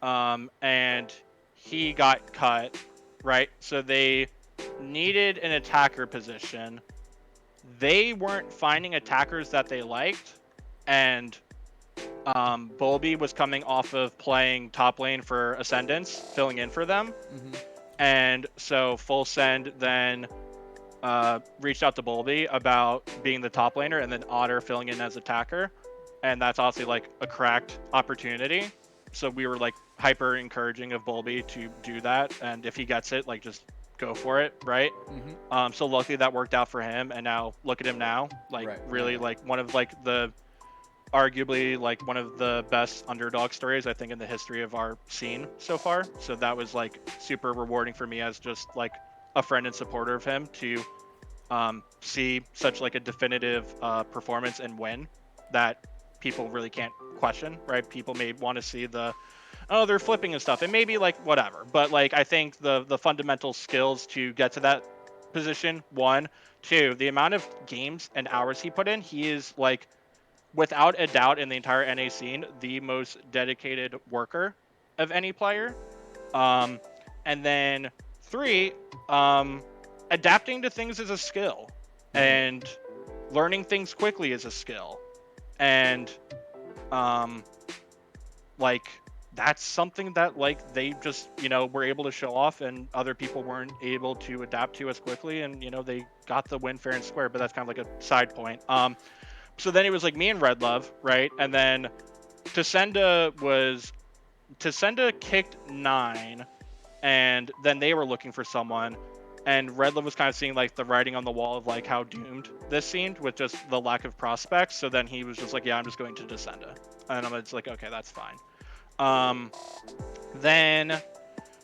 and he got cut, right? So they needed an attacker position. They weren't finding attackers that they liked, and Bulby was coming off of playing top lane for Ascendance, filling in for them. And so Full Send then reached out to Bulby about being the top laner, and then Otter filling in as attacker. And that's obviously like a cracked opportunity. So we were like hyper encouraging of Bulby to do that, and if he gets it, like just go for it, right? So luckily that worked out for him, and now look at him now, like really like one of like the arguably like one of the best underdog stories I think in the history of our scene so far. So that was like super rewarding for me as just like a friend and supporter of him to see such like a definitive performance and win that people really can't question, right? People may want to see the they're flipping and stuff, and maybe like whatever, but like I think the fundamental skills to get to that position, 1, 2, the amount of games and hours he put in, he is like without a doubt in the entire NA scene the most dedicated worker of any player. And then 3, adapting to things is a skill, and learning things quickly is a skill, and like that's something that like they just were able to show off, and other people weren't able to adapt to as quickly, and they got the win fair and square. But that's kind of like a side point. So then it was like me and Red Love, right? And then Tascenda kicked 9, and then they were looking for someone, and Red Love was kind of seeing like the writing on the wall of like how doomed this seemed with just the lack of prospects. So then he was just like, yeah, I'm just going to Descenda, and I'm just like, okay, that's fine. Then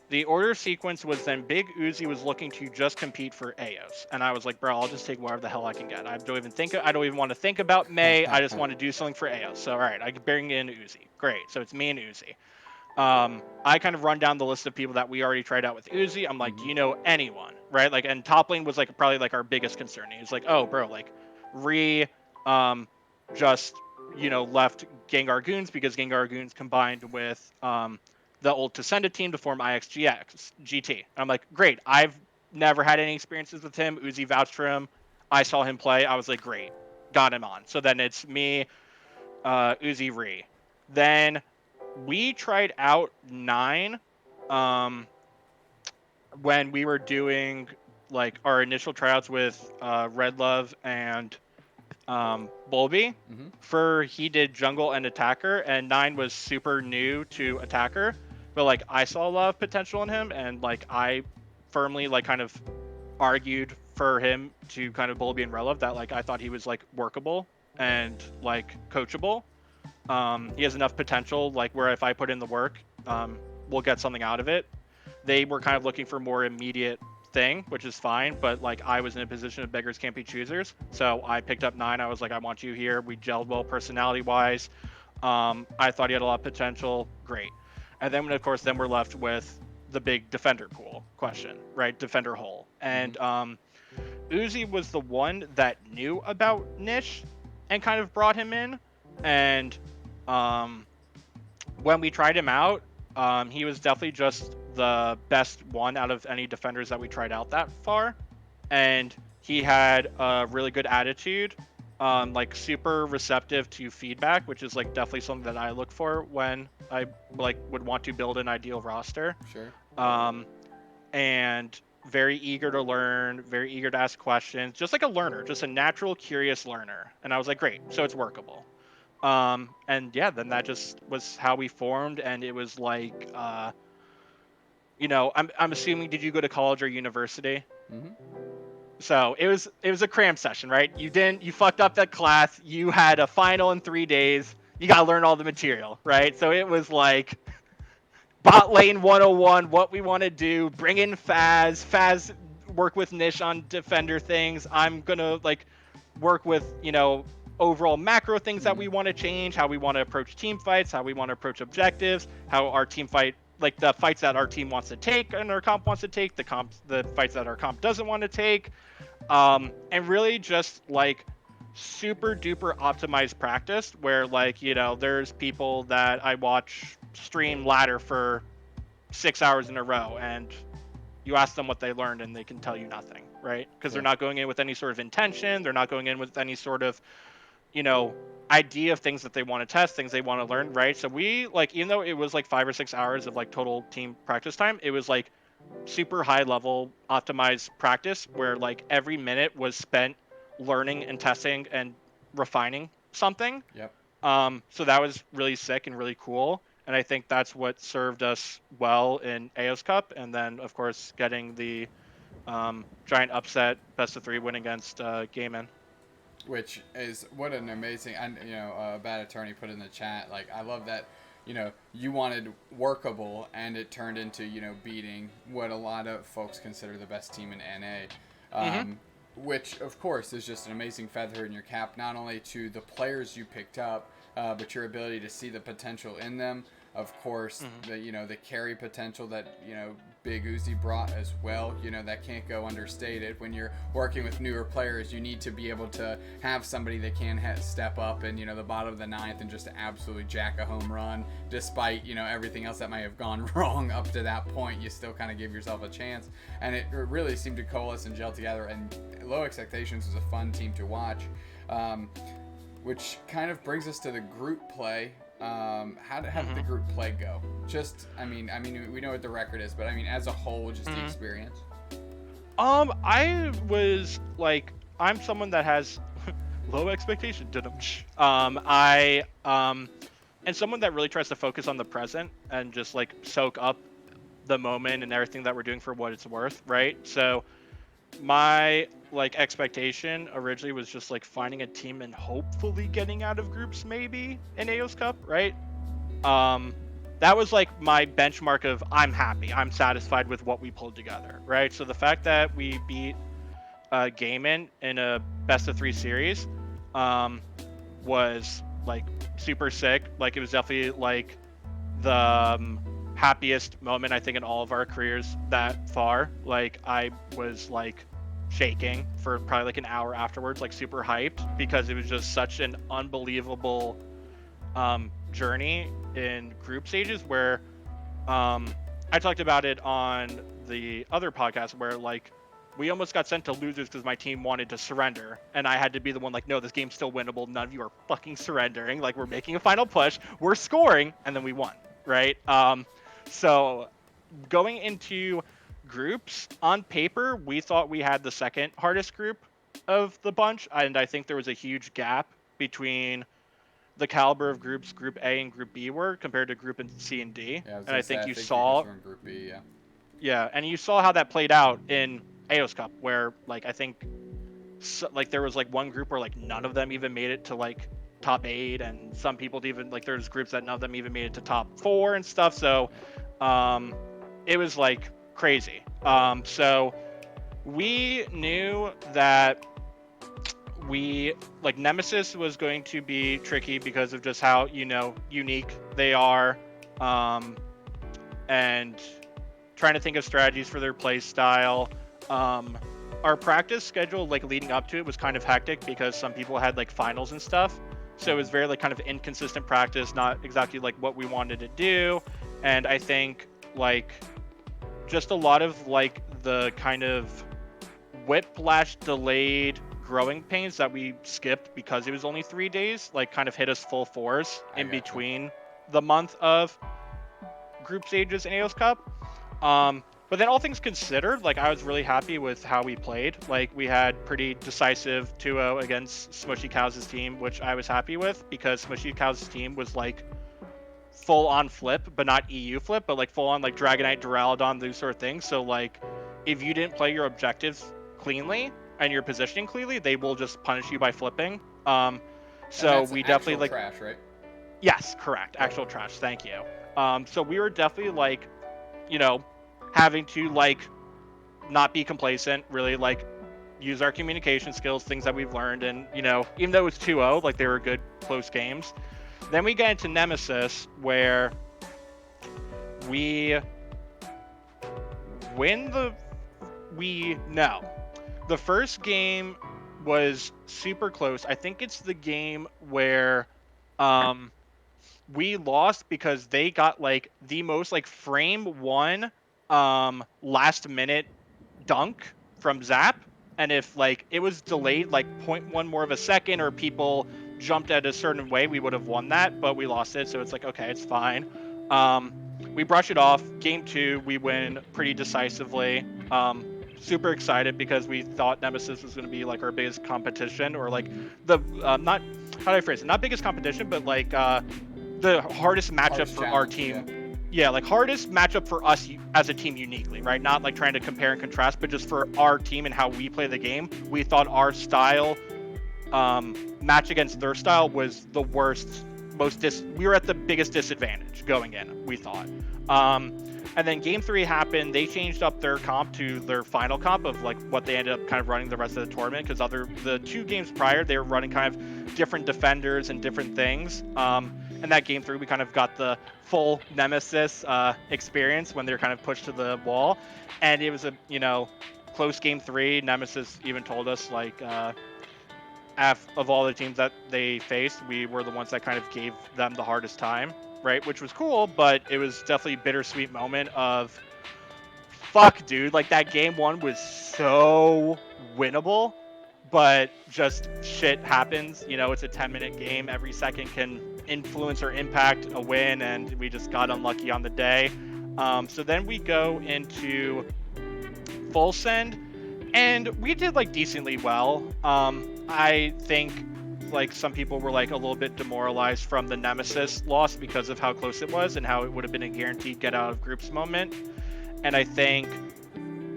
the order sequence was then Big Uzi was looking to just compete for Aos, and I was like, bro, I'll just take whatever the hell I can get. I don't even want to think about May. I just want to do something for Aos. So all right, I can bring in Uzi. Great. So it's me and Uzi. I kind of run down the list of people that we already tried out with Uzi. I'm like, do you know anyone? Right? Like, and top lane was like probably like our biggest concern. He was like, oh, bro, like just left Gengar Goons because Gengar Goons combined with the old Tascenda team to form IXGX GT. And I'm like, great. I've never had any experiences with him. Uzi vouched for him. I saw him play. I was like, great, got him on. So then it's me, Uzi, Ree. Then we tried out 9 when we were doing like our initial tryouts with Red Love and Bulby. He did jungle and attacker, and 9 was super new to attacker, but like I saw a lot of potential in him, and like I firmly like kind of argued for him to kind of Bulby and Red Love that like I thought he was like workable and like coachable. He has enough potential, like where if I put in the work, we'll get something out of it. They were kind of looking for more immediate thing, which is fine, but like I was in a position of beggars can't be choosers, so I picked up 9. I was like, I want you here. We gelled well personality wise. I thought he had a lot of potential. Great. And then of course then we're left with the big defender pool question, right? Defender hole. And Uzi was the one that knew about Nish and kind of brought him in. And when we tried him out, he was definitely just the best one out of any defenders that we tried out that far, and he had a really good attitude, like super receptive to feedback, which is like definitely something that I look for when I like would want to build an ideal roster. Sure. And very eager to learn, very eager to ask questions, just like a learner, just a natural curious learner. And I was like, great, so it's workable. And yeah, then that just was how we formed, and it was like, I'm assuming, did you go to college or university? So it was a cram session, right? You fucked up that class. You had a final in 3 days. You got to learn all the material, right? So it was like bot lane 101, what we want to do, bring in Faz work with Nish on defender things. I'm going to like work with, overall macro things that we want to change, how we want to approach team fights, how we want to approach objectives, how our team fight, like the fights that our team wants to take and our comp wants to take, the fights that our comp doesn't want to take, and really just like super duper optimized practice where like, there's people that I watch stream ladder for 6 hours in a row, and you ask them what they learned and they can tell you nothing, right? Because they're not going in with any sort of intention, they're not going in with any sort of, idea of things that they want to test, things they want to learn, right? So we, like, even though it was like 5 or 6 hours of like total team practice time, it was like super high level optimized practice where like every minute was spent learning and testing and refining something. Yep. So that was really sick and really cool. And I think that's what served us well in AOS Cup. And then, of course, getting the giant upset best of 3 win against Gaiman. Which is what an amazing, and Bad Attorney put in the chat. Like, I love that, you wanted workable, and it turned into beating what a lot of folks consider the best team in NA. Which of course is just an amazing feather in your cap, not only to the players you picked up, but your ability to see the potential in them. Of course, the carry potential that Big Uzi brought as well. That can't go understated. When you're working with newer players, you need to be able to have somebody that can step up in the bottom of the ninth and just absolutely jack a home run, despite everything else that might have gone wrong up to that point. You still kind of give yourself a chance, and it really seemed to coalesce and gel together. And Low Expectations was a fun team to watch, which kind of brings us to the group play. How did the group play go? Just, I mean, we know what the record is, but I mean, as a whole, just the experience. I was like, I'm someone that has low expectation. And someone that really tries to focus on the present and just like soak up the moment and everything that we're doing for what it's worth, right? So my like expectation originally was just like finding a team and hopefully getting out of groups maybe in AOS Cup, right? That was like my benchmark of I'm happy, I'm satisfied with what we pulled together, right? So the fact that we beat Gaiman in a best of 3 series was like super sick. Like it was definitely like the happiest moment I think in all of our careers that far. Like I was like shaking for probably like an hour afterwards, like super hyped, because it was just such an unbelievable journey in group stages where I talked about it on the other podcast where like we almost got sent to losers because my team wanted to surrender, and I had to be the one like, no, this game's still winnable, none of you are fucking surrendering, like we're making a final push, we're scoring, and then we won, right? So going into groups, on paper, we thought we had the second hardest group of the bunch, and I think there was a huge gap between the caliber of groups Group A and Group B were compared to Group C and D. Yeah, And I think you you guys saw, were in Group B, yeah. yeah, and you saw how that played out in AOS Cup, where like I think like there was like one group where like none of them even made it to like top 8, and some people even like there's groups that none of them even made it to top 4 and stuff. So it was like crazy. So we knew that we like Nemesis was going to be tricky because of just how unique they are, and trying to think of strategies for their play style. Our practice schedule like leading up to it was kind of hectic because some people had like finals and stuff, so it was very like kind of inconsistent practice, not exactly like what we wanted to do. And I think like just a lot of like the kind of whiplash delayed growing pains that we skipped because it was only 3 days like kind of hit us full force in between the month of group stages in AOS Cup. But then all things considered, like I was really happy with how we played. Like we had pretty decisive 2-0 against Smushy Cows' team, which I was happy with because Smushy Cows' team was like full on flip, but not EU flip, but like full on like Dragonite, Duraludon, those sort of things. So like if you didn't play your objectives cleanly and your positioning cleanly, they will just punish you by flipping. So we definitely like trash, right? Yes, correct. Actual trash. Thank you. So we were definitely like, having to like not be complacent, really like, use our communication skills, things that we've learned, and even though it was 2-0, like they were good close games. Then we get into Nemesis, where we no. The first game was super close. I think it's the game where we lost because they got like the most like frame one last minute dunk from Zap, and if like it was delayed like 0.1 more of a second, or people jumped at a certain way, we would have won that, but we lost it, so it's like, okay, it's fine. We brush it off. Game 2, we win pretty decisively. Super excited because we thought Nemesis was going to be like our biggest competition, or like the not, how do I phrase it, not biggest competition, but like the hardest matchup for our team. Yeah, like hardest matchup for us as a team uniquely, right? Not like trying to compare and contrast, but just for our team and how we play the game. We thought our style match against their style was the worst, we were at the biggest disadvantage going in, we thought. And then game 3 happened. They changed up their comp to their final comp of like what they ended up kind of running the rest of the tournament, because the 2 games prior, they were running kind of different defenders and different things. And that game 3, we kind of got the full Nemesis experience when they were kind of pushed to the wall. And it was a, close game 3. Nemesis even told us like, of all the teams that they faced, we were the ones that kind of gave them the hardest time. Right, which was cool, but it was definitely a bittersweet moment of, fuck, dude, like that game 1 was so winnable, but just shit happens. It's a 10-minute game. Every second can influence or impact a win, and we just got unlucky on the day. So then we go into Full Send, and we did like decently well. I think like some people were like a little bit demoralized from the Nemesis loss because of how close it was and how it would have been a guaranteed get out of groups moment. And I think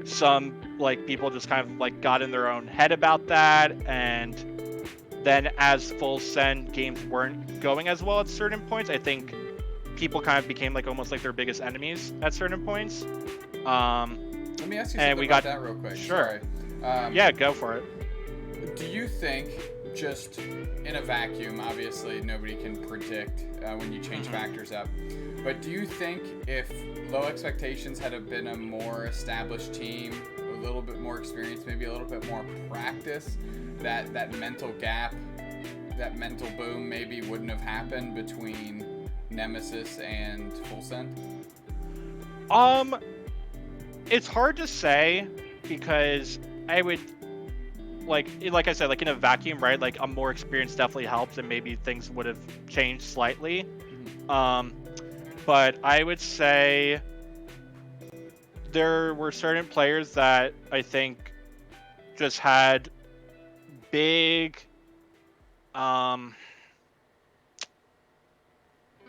some like people just kind of like got in their own head about that. And then as Full Send games weren't going as well at certain points, I think people kind of became like almost like their biggest enemies at certain points. Let me ask you something about that real quick. Sure. Yeah, go for it. Do you think, just in a vacuum, obviously nobody can predict when you change factors up, but do you think if Low Expectations had been a more established team, a little bit more experience, maybe a little bit more practice, that mental gap, that mental boom maybe wouldn't have happened between Nemesis and Full Send? It's hard to say, because I would like I said, like in a vacuum, right? Like a more experience definitely helps, and maybe things would have changed slightly. But I would say there were certain players that I think just had big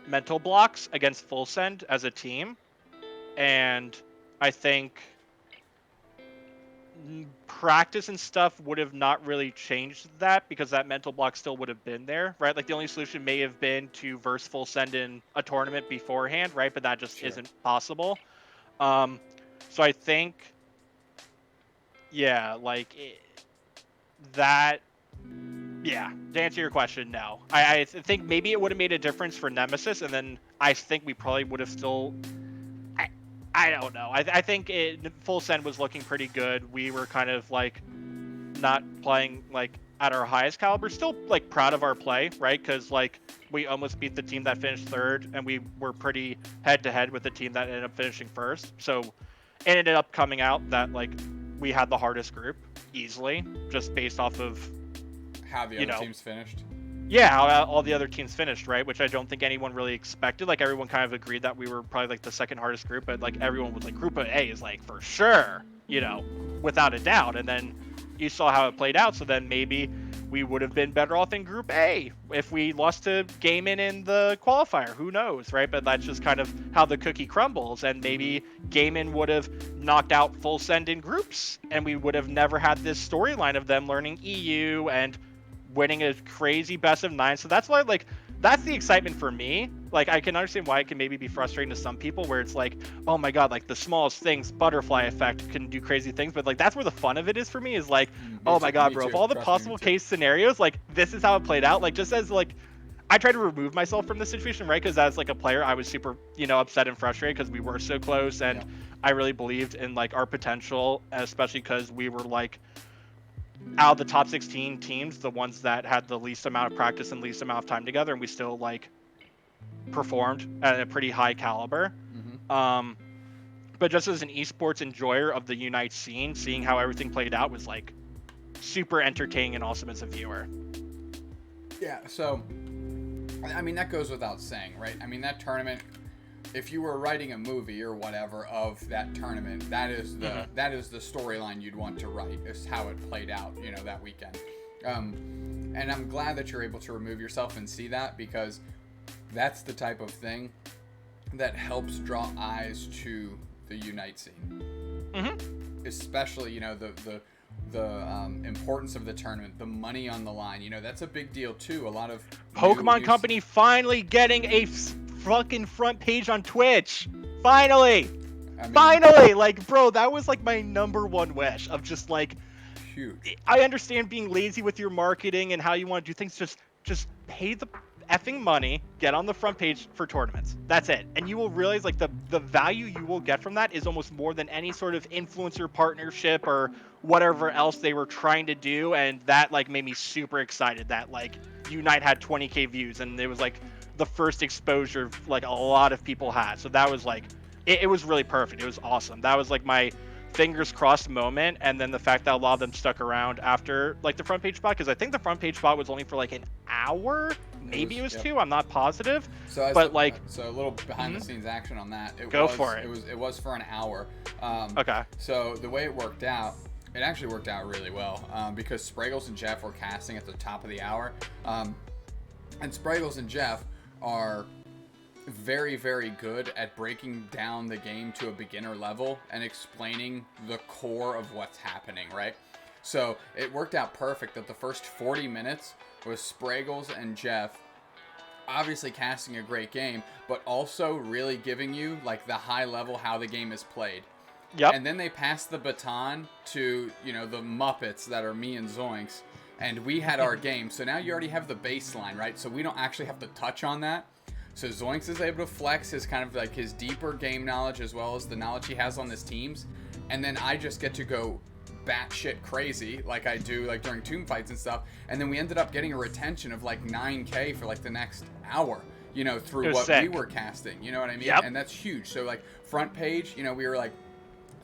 mental blocks against Full Send as a team, and I think practice and stuff would have not really changed that, because that mental block still would have been there, right? Like the only solution may have been to verse Full Send in a tournament beforehand, right? But that just isn't possible. So I think, yeah, like that. Yeah, to answer your question, no. I think maybe it would have made a difference for Nemesis, and then I think we probably would have still. I don't know. I think Full Send was looking pretty good. We were kind of like not playing like at our highest caliber. Still like proud of our play, right? Because like we almost beat the team that finished third, and we were pretty head to head with the team that ended up finishing first. So it ended up coming out that like we had the hardest group easily, just based off of how the other teams finished. Yeah, how all the other teams finished, right? Which I don't think anyone really expected. Like everyone kind of agreed that we were probably like the second hardest group, but like everyone was like, Group A is like for sure, without a doubt. And then you saw how it played out. So then maybe we would have been better off in Group A if we lost to Gaimin in the qualifier. Who knows, right? But that's just kind of how the cookie crumbles. And maybe Gaimin would have knocked out Full Send in groups, and we would have never had this storyline of them learning EU and winning a crazy best of 9. So that's why, like, that's the excitement for me, Like, I can understand why it can maybe be frustrating to some people, where it's like, oh my god, like the smallest things, butterfly effect, can do crazy things. But like, that's where the fun of it is for me. Is like, oh my god, Me bro, of too. all the Trust me, me possible too. case scenarios, like this is how it played out. Like, just as like, I try to remove myself from the situation, right? Because as like a player, I was super, upset and frustrated because we were so close, and Yeah. I really believed in like our potential, especially because we were like out of the top 16 teams, the ones that had the least amount of practice and least amount of time together, and we still like performed at a pretty high caliber. Mm-hmm. But just as an esports enjoyer of the Unite scene, seeing how everything played out was like super entertaining and awesome as a viewer. Yeah. So, I mean, that goes without saying, right? I mean, that tournament. If you were writing a movie or whatever of that tournament, that is the storyline you'd want to write. Is how it played out, that weekend. And I'm glad that you're able to remove yourself and see that, because that's the type of thing that helps draw eyes to the Unite scene. Mm-hmm. Especially, the importance of the tournament, the money on the line. That's a big deal too. A lot of Pokemon Company finally getting a fucking front page on Twitch. Finally. Finally, like, bro, that was like my number one wish of just like, huge. I understand being lazy with your marketing and how you want to do things. Just pay the effing money, get on the front page for tournaments. That's it. And you will realize like the value you will get from that is almost more than any sort of influencer partnership or whatever else they were trying to do. And that like made me super excited that like Unite had 20K views, and it was like the first exposure like a lot of people had. So that was like, it was really perfect. It was awesome. That was like my fingers crossed moment. And then the fact that a lot of them stuck around after like the front page spot, because I think the front page spot was only for like an hour, maybe it was 2. I'm not positive. So but so a little behind the scenes action on that. It was for an hour. Okay. So the way it worked out, it actually worked out really well, because Spraggles and Jeff were casting at the top of the hour, and Spraggles and Jeff are very, very good at breaking down the game to a beginner level and explaining the core of what's happening, right? So it worked out perfect that the first 40 minutes was Spraggles and Jeff obviously casting a great game, but also really giving you like the high level how the game is played. Yep. And then they passed the baton to, the Muppets that are me and Zoinks, and we had our game. So now you already have the baseline, right? So we don't actually have to touch on that. So Zoinks is able to flex his kind of like his deeper game knowledge as well as the knowledge he has on his teams. And then I just get to go batshit crazy like I do like during tomb fights and stuff. And then we ended up getting a retention of like 9K for like the next hour, through what we were casting. You know what I mean? Yep. And that's huge. So like front page, we were like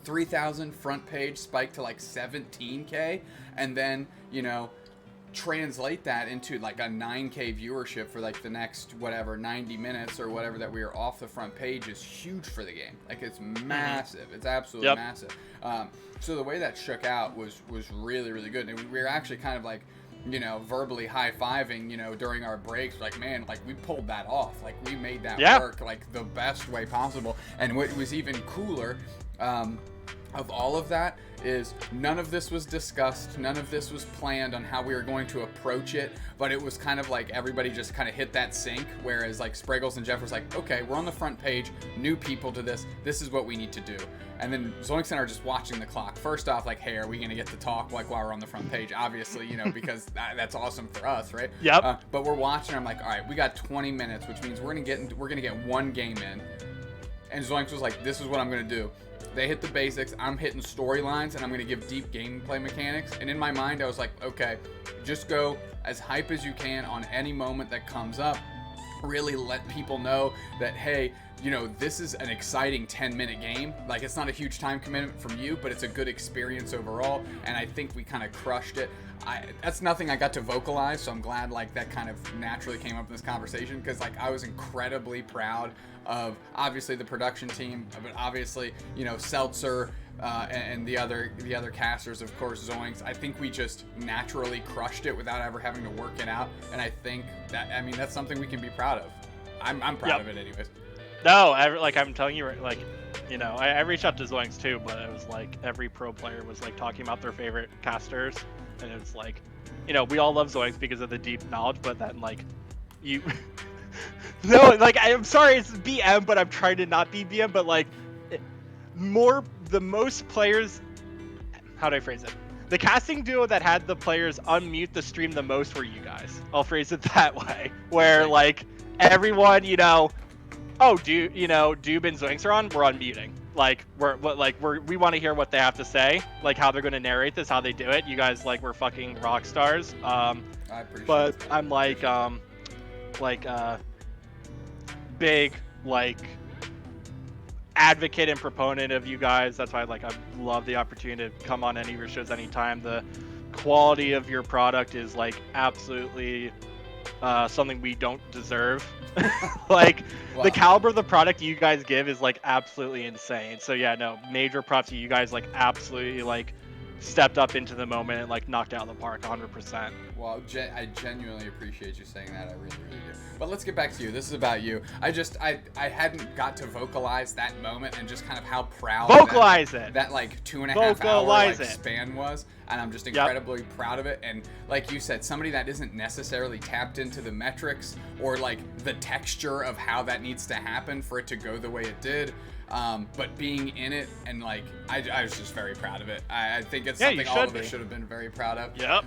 3,000 front page spiked to like 17K. And then, translate that into like a 9K viewership for like the next 90 minutes or whatever that we are off the front page is huge for the game. Like it's massive. It's absolutely massive. So the way that shook out was really, really good. And we were actually kind of like, verbally high-fiving, during our breaks, like, man, like we pulled that off. Like we made that work like the best way possible. And what was even cooler, of all of that is none of this was discussed, none of this was planned on how we were going to approach it, but it was kind of like everybody just kind of hit that sync, whereas like Spraggles and Jeff was like, okay, we're on the front page, new people to this is what we need to do. And then Zoinks and I are just watching the clock. First off, like, hey, are we going to get to talk like while we're on the front page? Obviously, because that's awesome for us, right? Yep. But we're watching, I'm like, all right, we got 20 minutes, which means we're going to get one game in. And Zoinks was like, this is what I'm going to do. They hit the basics, I'm hitting storylines, and I'm going to give deep gameplay mechanics. And in my mind, I was like, okay, just go as hype as you can on any moment that comes up. Really let people know that, hey, this is an exciting 10-minute game. Like, it's not a huge time commitment from you, but it's a good experience overall. And I think we kind of crushed it. That's nothing I got to vocalize, so I'm glad like that kind of naturally came up in this conversation, because like I was incredibly proud of obviously the production team, but obviously Seltzer and the other casters, of course Zoinks. I think we just naturally crushed it without ever having to work it out, and I think that that's something we can be proud of. I'm proud of it anyways. No, I'm telling you, like, I reached out to Zoinks too, but it was like every pro player was like talking about their favorite casters, and it's like, we all love Zoinks because of the deep knowledge, but then like, No, like I'm sorry, it's BM, but I'm trying to not be BM. But like, the most players. How do I phrase it? The casting duo that had the players unmute the stream the most were you guys. I'll phrase it that way. Where like everyone, oh, Doob and Zoinks are on, we're unmuting. Like we want to hear what they have to say, like how they're gonna narrate this, how they do it. You guys like we're fucking rock stars. I appreciate But that. I'm big like advocate and proponent of you guys. That's why I love the opportunity to come on any of your shows anytime. The quality of your product is like absolutely something we don't deserve. Like Wow. the caliber of the product you guys give is like absolutely insane. So yeah, no, major props to you guys. Like absolutely like stepped up into the moment and like knocked it out of the park 100%. Well, I genuinely appreciate you saying that. I really, really do. But let's get back to you. This is about you. I hadn't got to vocalize that moment and just kind of how proud that like 2.5 hour like span was, and I'm just incredibly proud of it. And like you said, somebody that isn't necessarily tapped into the metrics or like the texture of how that needs to happen for it to go the way it did. But being in it and like I was just very proud of it. I think it's something all of us should have been very proud of. Yep.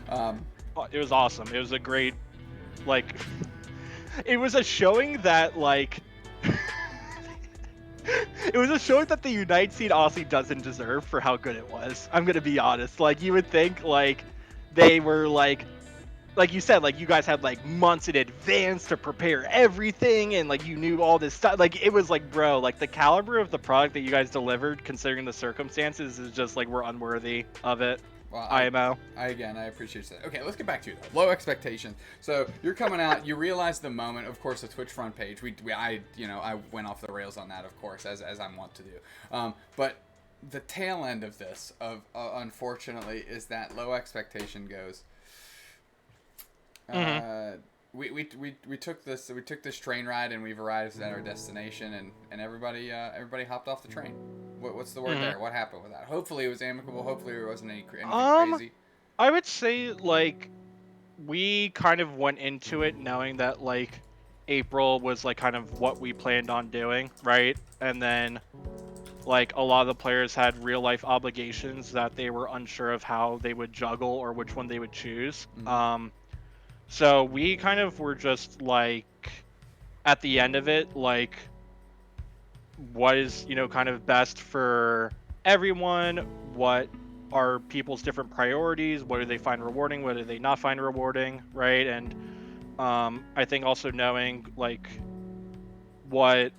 It was awesome. It was a great, like, it was a showing that like, it was a showing that the Unite scene honestly doesn't deserve for how good it was. I'm gonna be honest. Like you would think like they were like you said, like you guys had like months in advance to prepare everything and like you knew all this stuff. Like it was like, bro, like the caliber of the product that you guys delivered considering the circumstances is just like we're unworthy of it. Well, IMO. I appreciate that. Okay, let's get back to you though. Low expectations. So you're coming out. You realize the moment. Of course, the Twitch front page. I went off the rails on that, of course, as I'm wont to do. But the tail end of this, unfortunately, is that low expectation goes. We took this train ride and we've arrived at our destination and everybody hopped off the train. What's the word there? What happened with that? Hopefully it was amicable. Hopefully there wasn't anything crazy. I would say like we kind of went into it knowing that like April was like kind of what we planned on doing, right? And then like a lot of the players had real life obligations that they were unsure of how they would juggle or which one they would choose. So we kind of were just like, at the end of it, like, what is, kind of best for everyone? What are people's different priorities? What do they find rewarding? What do they not find rewarding? Right. And I think also knowing, like, what,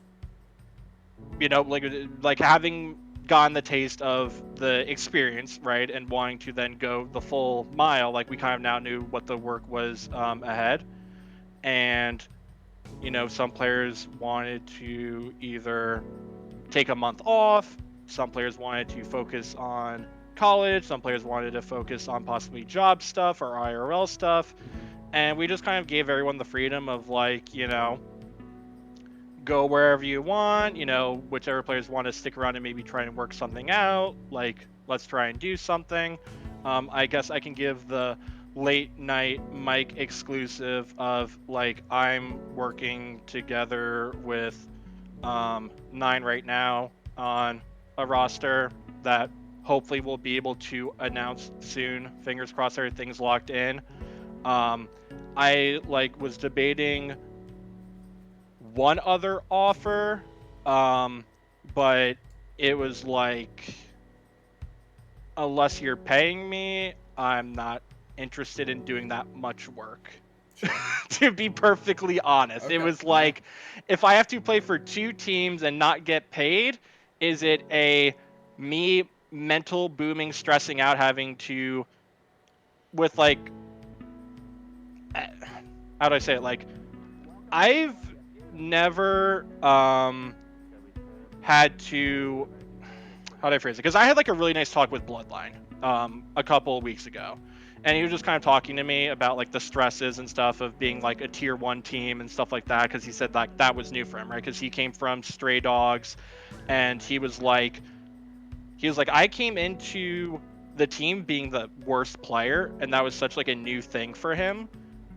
like having gotten the taste of the experience, right, and wanting to then go the full mile, like we kind of now knew what the work was ahead. And some players wanted to either take a month off, some players wanted to focus on college, some players wanted to focus on possibly job stuff or IRL stuff, and we just kind of gave everyone the freedom of like, go wherever you want, whichever players want to stick around and maybe try and work something out, like let's try and do something. I guess I can give the late night mic exclusive of like I'm working together with 9 right now on a roster that hopefully we'll be able to announce soon. Fingers crossed everything's locked in. I was debating one other offer, but it was like, unless you're paying me, I'm not interested in doing that much work. To be perfectly honest. Okay. It was like, if I have to play for 2 teams and not get paid, is it me mental booming, stressing out, having to, with like, how do I say it? Like, I've never had to, how do I phrase it? Because I had like a really nice talk with Bloodline a couple of weeks ago, and he was just kind of talking to me about like the stresses and stuff of being like a tier 1 team and stuff like that, because he said like that was new for him, right? Because he came from Stray Dogs, and he was like I came into the team being the worst player, and that was such like a new thing for him.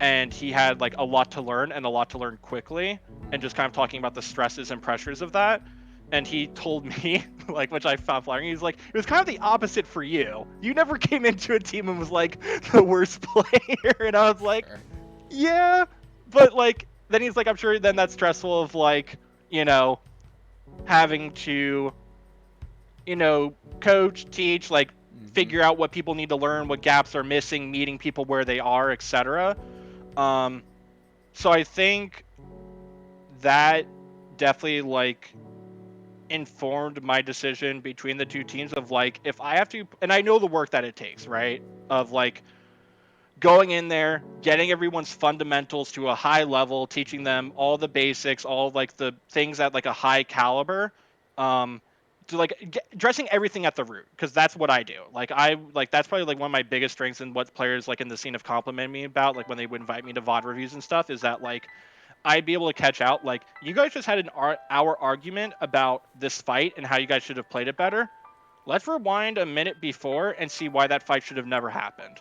and he had like a lot to learn and a lot to learn quickly, and just kind of talking about the stresses and pressures of that. And he told me, like, which I found flattering, he's like, it was kind of the opposite for you. You never came into a team and was like the worst player. And I was like, Sure. yeah, but like, then he's like, I'm sure then that's stressful of like, you know, having to, you know, coach, teach, like, figure out what people need to learn, what gaps are missing, meeting people where they are, etc. So I think that definitely like informed my decision between the two teams of like, if I have to, and I know the work that it takes, right? Of like going in there, getting everyone's fundamentals to a high level, teaching them all the basics, all like the things at like a high caliber, to like addressing everything at the root, because that's what I do. Like I like that's probably like one of my biggest strengths and what players like in the scene have complimented me about, like when they would invite me to VOD reviews and stuff, is that like I'd be able to catch out like, you guys just had an hour argument about this fight and how you guys should have played it better. Let's rewind a minute before and see why that fight should have never happened.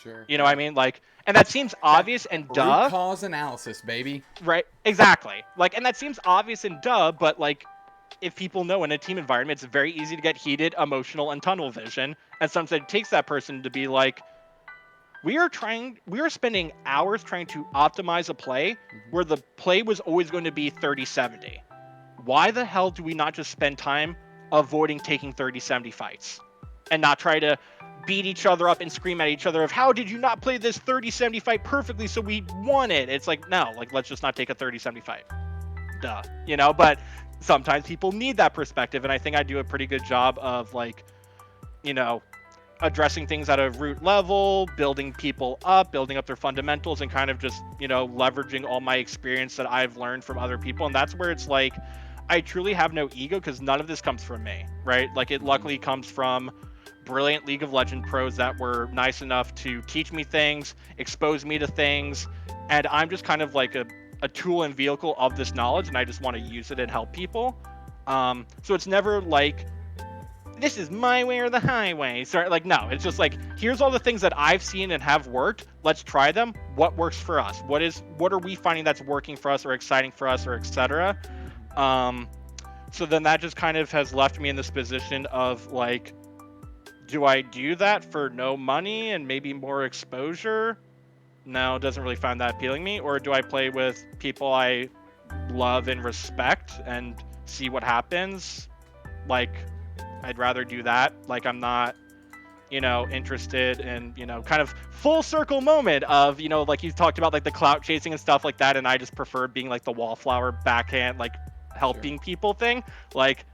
Sure. You know what I mean? Like, and that seems obvious and Root duh. cause analysis, baby. Right? Exactly. Like, and that seems obvious and duh, but like, if people know in a team environment, it's very easy to get heated, emotional, and tunnel vision. And sometimes it takes that person to be like, we are spending hours trying to optimize a play where the play was always going to be 30-70. Why the hell do we not just spend time avoiding taking 30-70 fights and not try to beat each other up and scream at each other of how did you not play this 30-70 fight perfectly so we won it? It's like, no, like, let's just not take a 30-70 fight. Duh. You know, but sometimes people need that perspective, and I think I do a pretty good job of like, you know, addressing things at a root level, building people up, building up their fundamentals, and kind of just, you know, leveraging all my experience that I've learned from other people. And that's where it's like, I truly have no ego because none of this comes from me, right? Like, it luckily comes from brilliant League of Legends pros that were nice enough to teach me things, expose me to things, and I'm just kind of like a tool and vehicle of this knowledge, and I just want to use it and help people. So it's never like, this is my way or the highway. Sorry, like, no, it's just like, here's all the things that I've seen and have worked. Let's try them. What works for us? What are we finding that's working for us or exciting for us or etc. So then that just kind of has left me in this position of like, do I do that for no money and maybe more exposure? No, it doesn't really find that appealing me. Or do I play with people I love and respect and see what happens? Like, I'd rather do that. Like, I'm not, you know, interested in, you know, kind of full circle moment of, you know, like you talked about like the clout chasing and stuff like that. And I just prefer being like the wallflower backhand, like helping people thing. Like,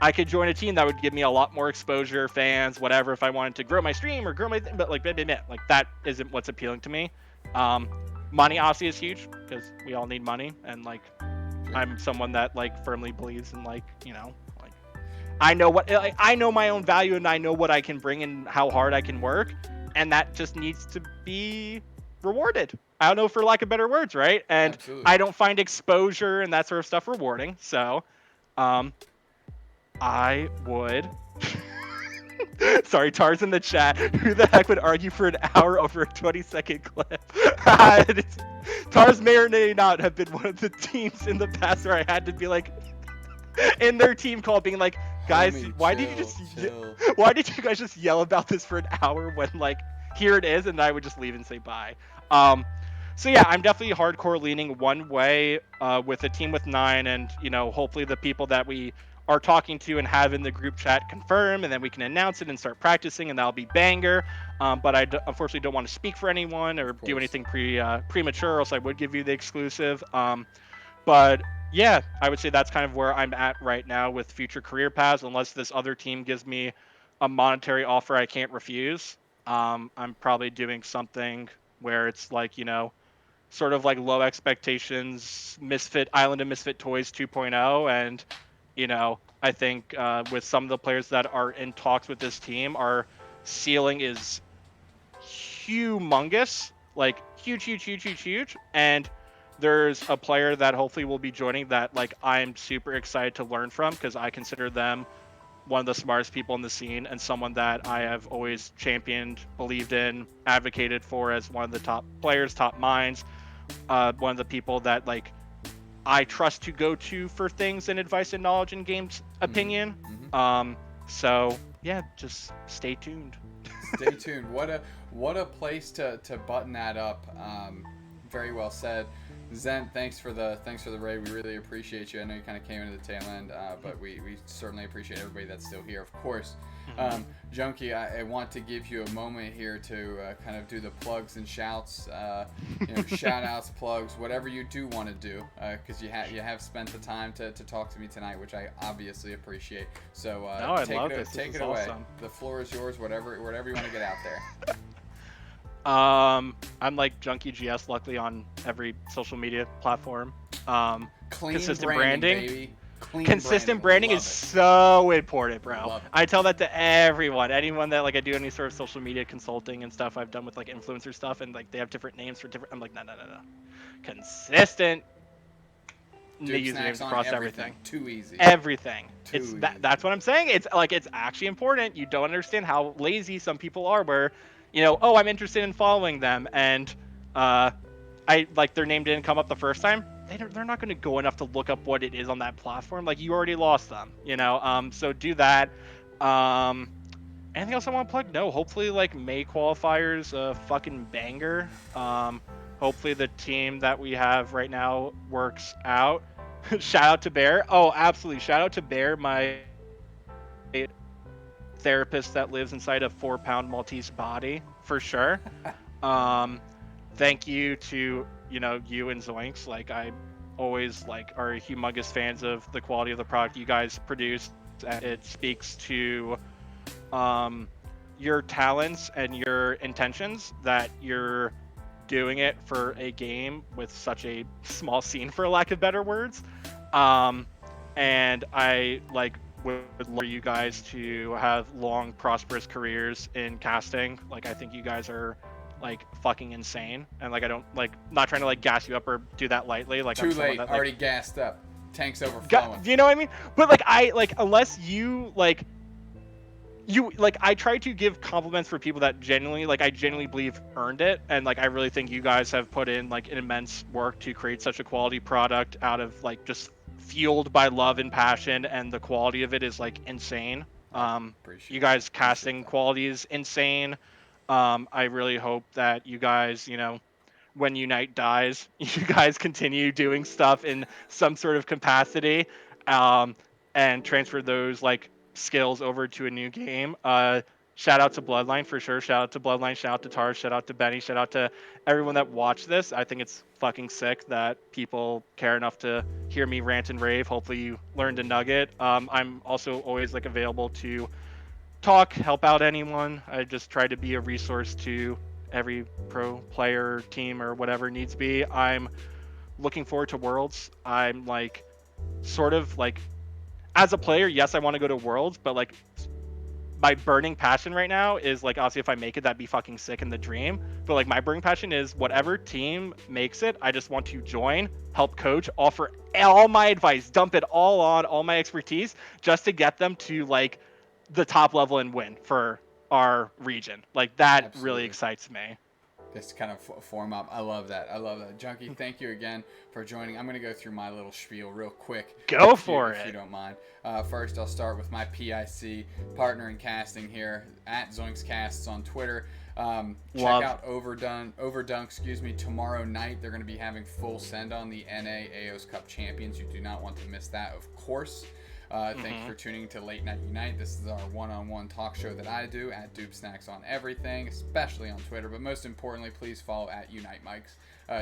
I could join a team that would give me a lot more exposure, fans, whatever, if I wanted to grow my stream or grow my thing, but like, like that isn't what's appealing to me. Money obviously is huge because we all need money. And like, I'm someone that like firmly believes in like, you know, I know my own value and I know what I can bring and how hard I can work, and that just needs to be rewarded. I don't know, for lack of better words, right? And Absolutely. I don't find exposure and that sort of stuff rewarding. So, I would. Sorry, Tars in the chat. Who the heck would argue for an hour over a 20-second clip? Tars may or may not have been one of the teams in the past where I had to be like, in their team call, being like, guys, Homie, why did you guys just yell about this for an hour when like here it is? And I would just leave and say bye. So yeah, I'm definitely hardcore leaning one way with a team with 9, and you know, hopefully the people that we are talking to and have in the group chat confirm, and then we can announce it and start practicing, and that'll be banger. But I unfortunately don't want to speak for anyone or do anything premature, or else I would give you the exclusive. But yeah, I would say that's kind of where I'm at right now with future career paths, unless this other team gives me a monetary offer I can't refuse. I'm probably doing something where it's like, you know, sort of like low expectations, Misfit Island of Misfit Toys 2.0. And, you know, I think with some of the players that are in talks with this team, our ceiling is humongous, like huge. And there's a player that hopefully will be joining that like I'm super excited to learn from, because I consider them one of the smartest people in the scene and someone that I have always championed, believed in, advocated for as one of the top players, top minds. One of the people that like I trust to go to for things and advice and knowledge and games opinion. So yeah, just stay tuned. Stay tuned. What a place to button that up. Very well said. Zen, thanks for the raid. We really appreciate you. I know you kind of came into the tail end, but we certainly appreciate everybody that's still here, of course. Junky, I want to give you a moment here to kind of do the plugs and shouts, shout outs, plugs, whatever you do want to do, because you have spent the time to talk to me tonight, which I obviously appreciate. So take it away. Awesome. The floor is yours. Whatever you want to get out there. I'm like JunkyGS, luckily on every social media platform. Clean consistent branding. Baby. Consistent branding is so important, bro. I tell that to anyone that like I do any sort of social media consulting and stuff I've done with like influencer stuff, and like they have different names for different. I'm like, no. Consistent usernames across everything. Too easy. Everything. That's what I'm saying. It's like it's actually important. You don't understand how lazy some people are. Where, I'm interested in following them, and I like their name didn't come up the first time. They're not going to go enough to look up what it is on that platform. Like you already lost them, so do that. Anything else I want to plug? No, hopefully like May qualifiers, fucking banger. Hopefully the team that we have right now works out. Shout out to Bear. Oh, absolutely. Shout out to Bear, my therapist that lives inside a 4-pound Maltese body, for sure. Thank you to, you and Zoinks. Like, I always, are humongous fans of the quality of the product you guys produce. And it speaks to your talents and your intentions that you're doing it for a game with such a small scene, for lack of better words. And I would love you guys to have long, prosperous careers in casting. Like, I think you guys are fucking insane, and I don't not trying to gas you up or do that lightly. Too late, already gassed up, tanks overflowing. You know what I mean? But unless you I try to give compliments for people that genuinely I genuinely believe earned it, and I really think you guys have put in an immense work to create such a quality product out of just fueled by love and passion, and the quality of it is insane. You guys casting quality is insane. I really hope that you guys, when Unite dies, you guys continue doing stuff in some sort of capacity, and transfer those skills over to a new game. Shout out to Bloodline for sure. Shout out to Bloodline. Shout out to Tar. Shout out to Benny. Shout out to everyone that watched this. I think it's fucking sick that people care enough to hear me rant and rave. Hopefully you learned a nugget. I'm also always available to talk, help out anyone. I just try to be a resource to every pro player, team, or whatever needs be. I'm looking forward to Worlds. I'm as a player, yes, I want to go to Worlds, but my burning passion right now is obviously if I make it, that'd be fucking sick in the dream. But my burning passion is whatever team makes it, I just want to join, help coach, offer all my advice, dump it all on all my expertise just to get them to the top level and win for our region. That Absolutely. Really excites me. This kind of form up. I love that. Junky, thank you again for joining. I'm going to go through my little spiel real quick. Go for it. If you don't mind. First, I'll start with my PIC partner in casting here at Zoinks Casts on Twitter. Check out Overdunk, tomorrow night. They're going to be having full send on the NA AOS Cup champions. You do not want to miss that, of course. Thank you for tuning to Late Night Unite. This is our one-on-one talk show that I do at doobsnax on everything, especially on Twitter. But most importantly, please follow at Unite Mics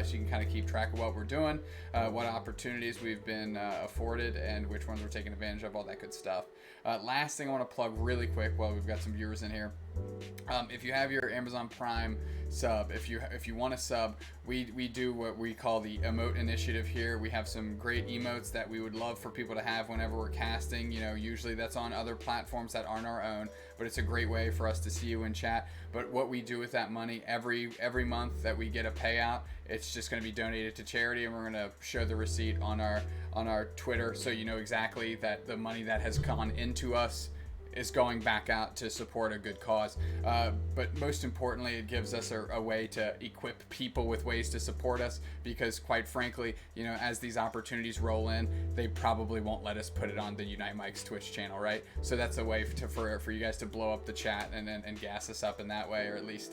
so you can kind of keep track of what we're doing, what opportunities we've been afforded, and which ones we're taking advantage of, all that good stuff. Last thing I want to plug really quick while we've got some viewers in here. If you have your Amazon Prime sub, if you want to sub, we do what we call the emote initiative here. We have some great emotes that we would love for people to have whenever we're casting. Usually that's on other platforms that aren't our own, but it's a great way for us to see you in chat. But what we do with that money, every month that we get a payout, it's just going to be donated to charity, and we're going to show the receipt on our Twitter, so you know exactly that the money that has gone into us is going back out to support a good cause. But most importantly, it gives us a way to equip people with ways to support us, because quite frankly, you know, as these opportunities roll in, they probably won't let us put it on the Unite Mike's Twitch channel, right? So that's a way for you guys to blow up the chat and gas us up in that way, or at least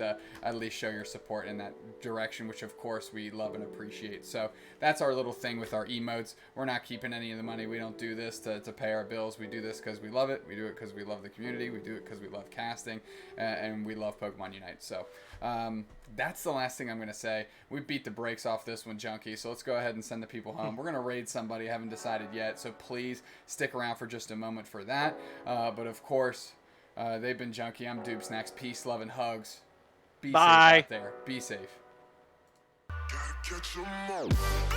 show your support in that direction, which of course we love and appreciate. So that's our little thing with our emotes. We're not keeping any of the money. We don't do this to pay our bills. We do this because we love it. We do it because we love the community. We do it because we love casting, and we love Pokemon Unite. So that's the last thing I'm going to say. We beat the brakes off this one, Junky, so let's go ahead and send the people home. We're going to raid somebody. Haven't decided yet, so please stick around for just a moment for that. But of course, they've been Junky. I'm doobsnax. Peace, love, and hugs. Be safe out there. Be safe. Gotta catch 'em all.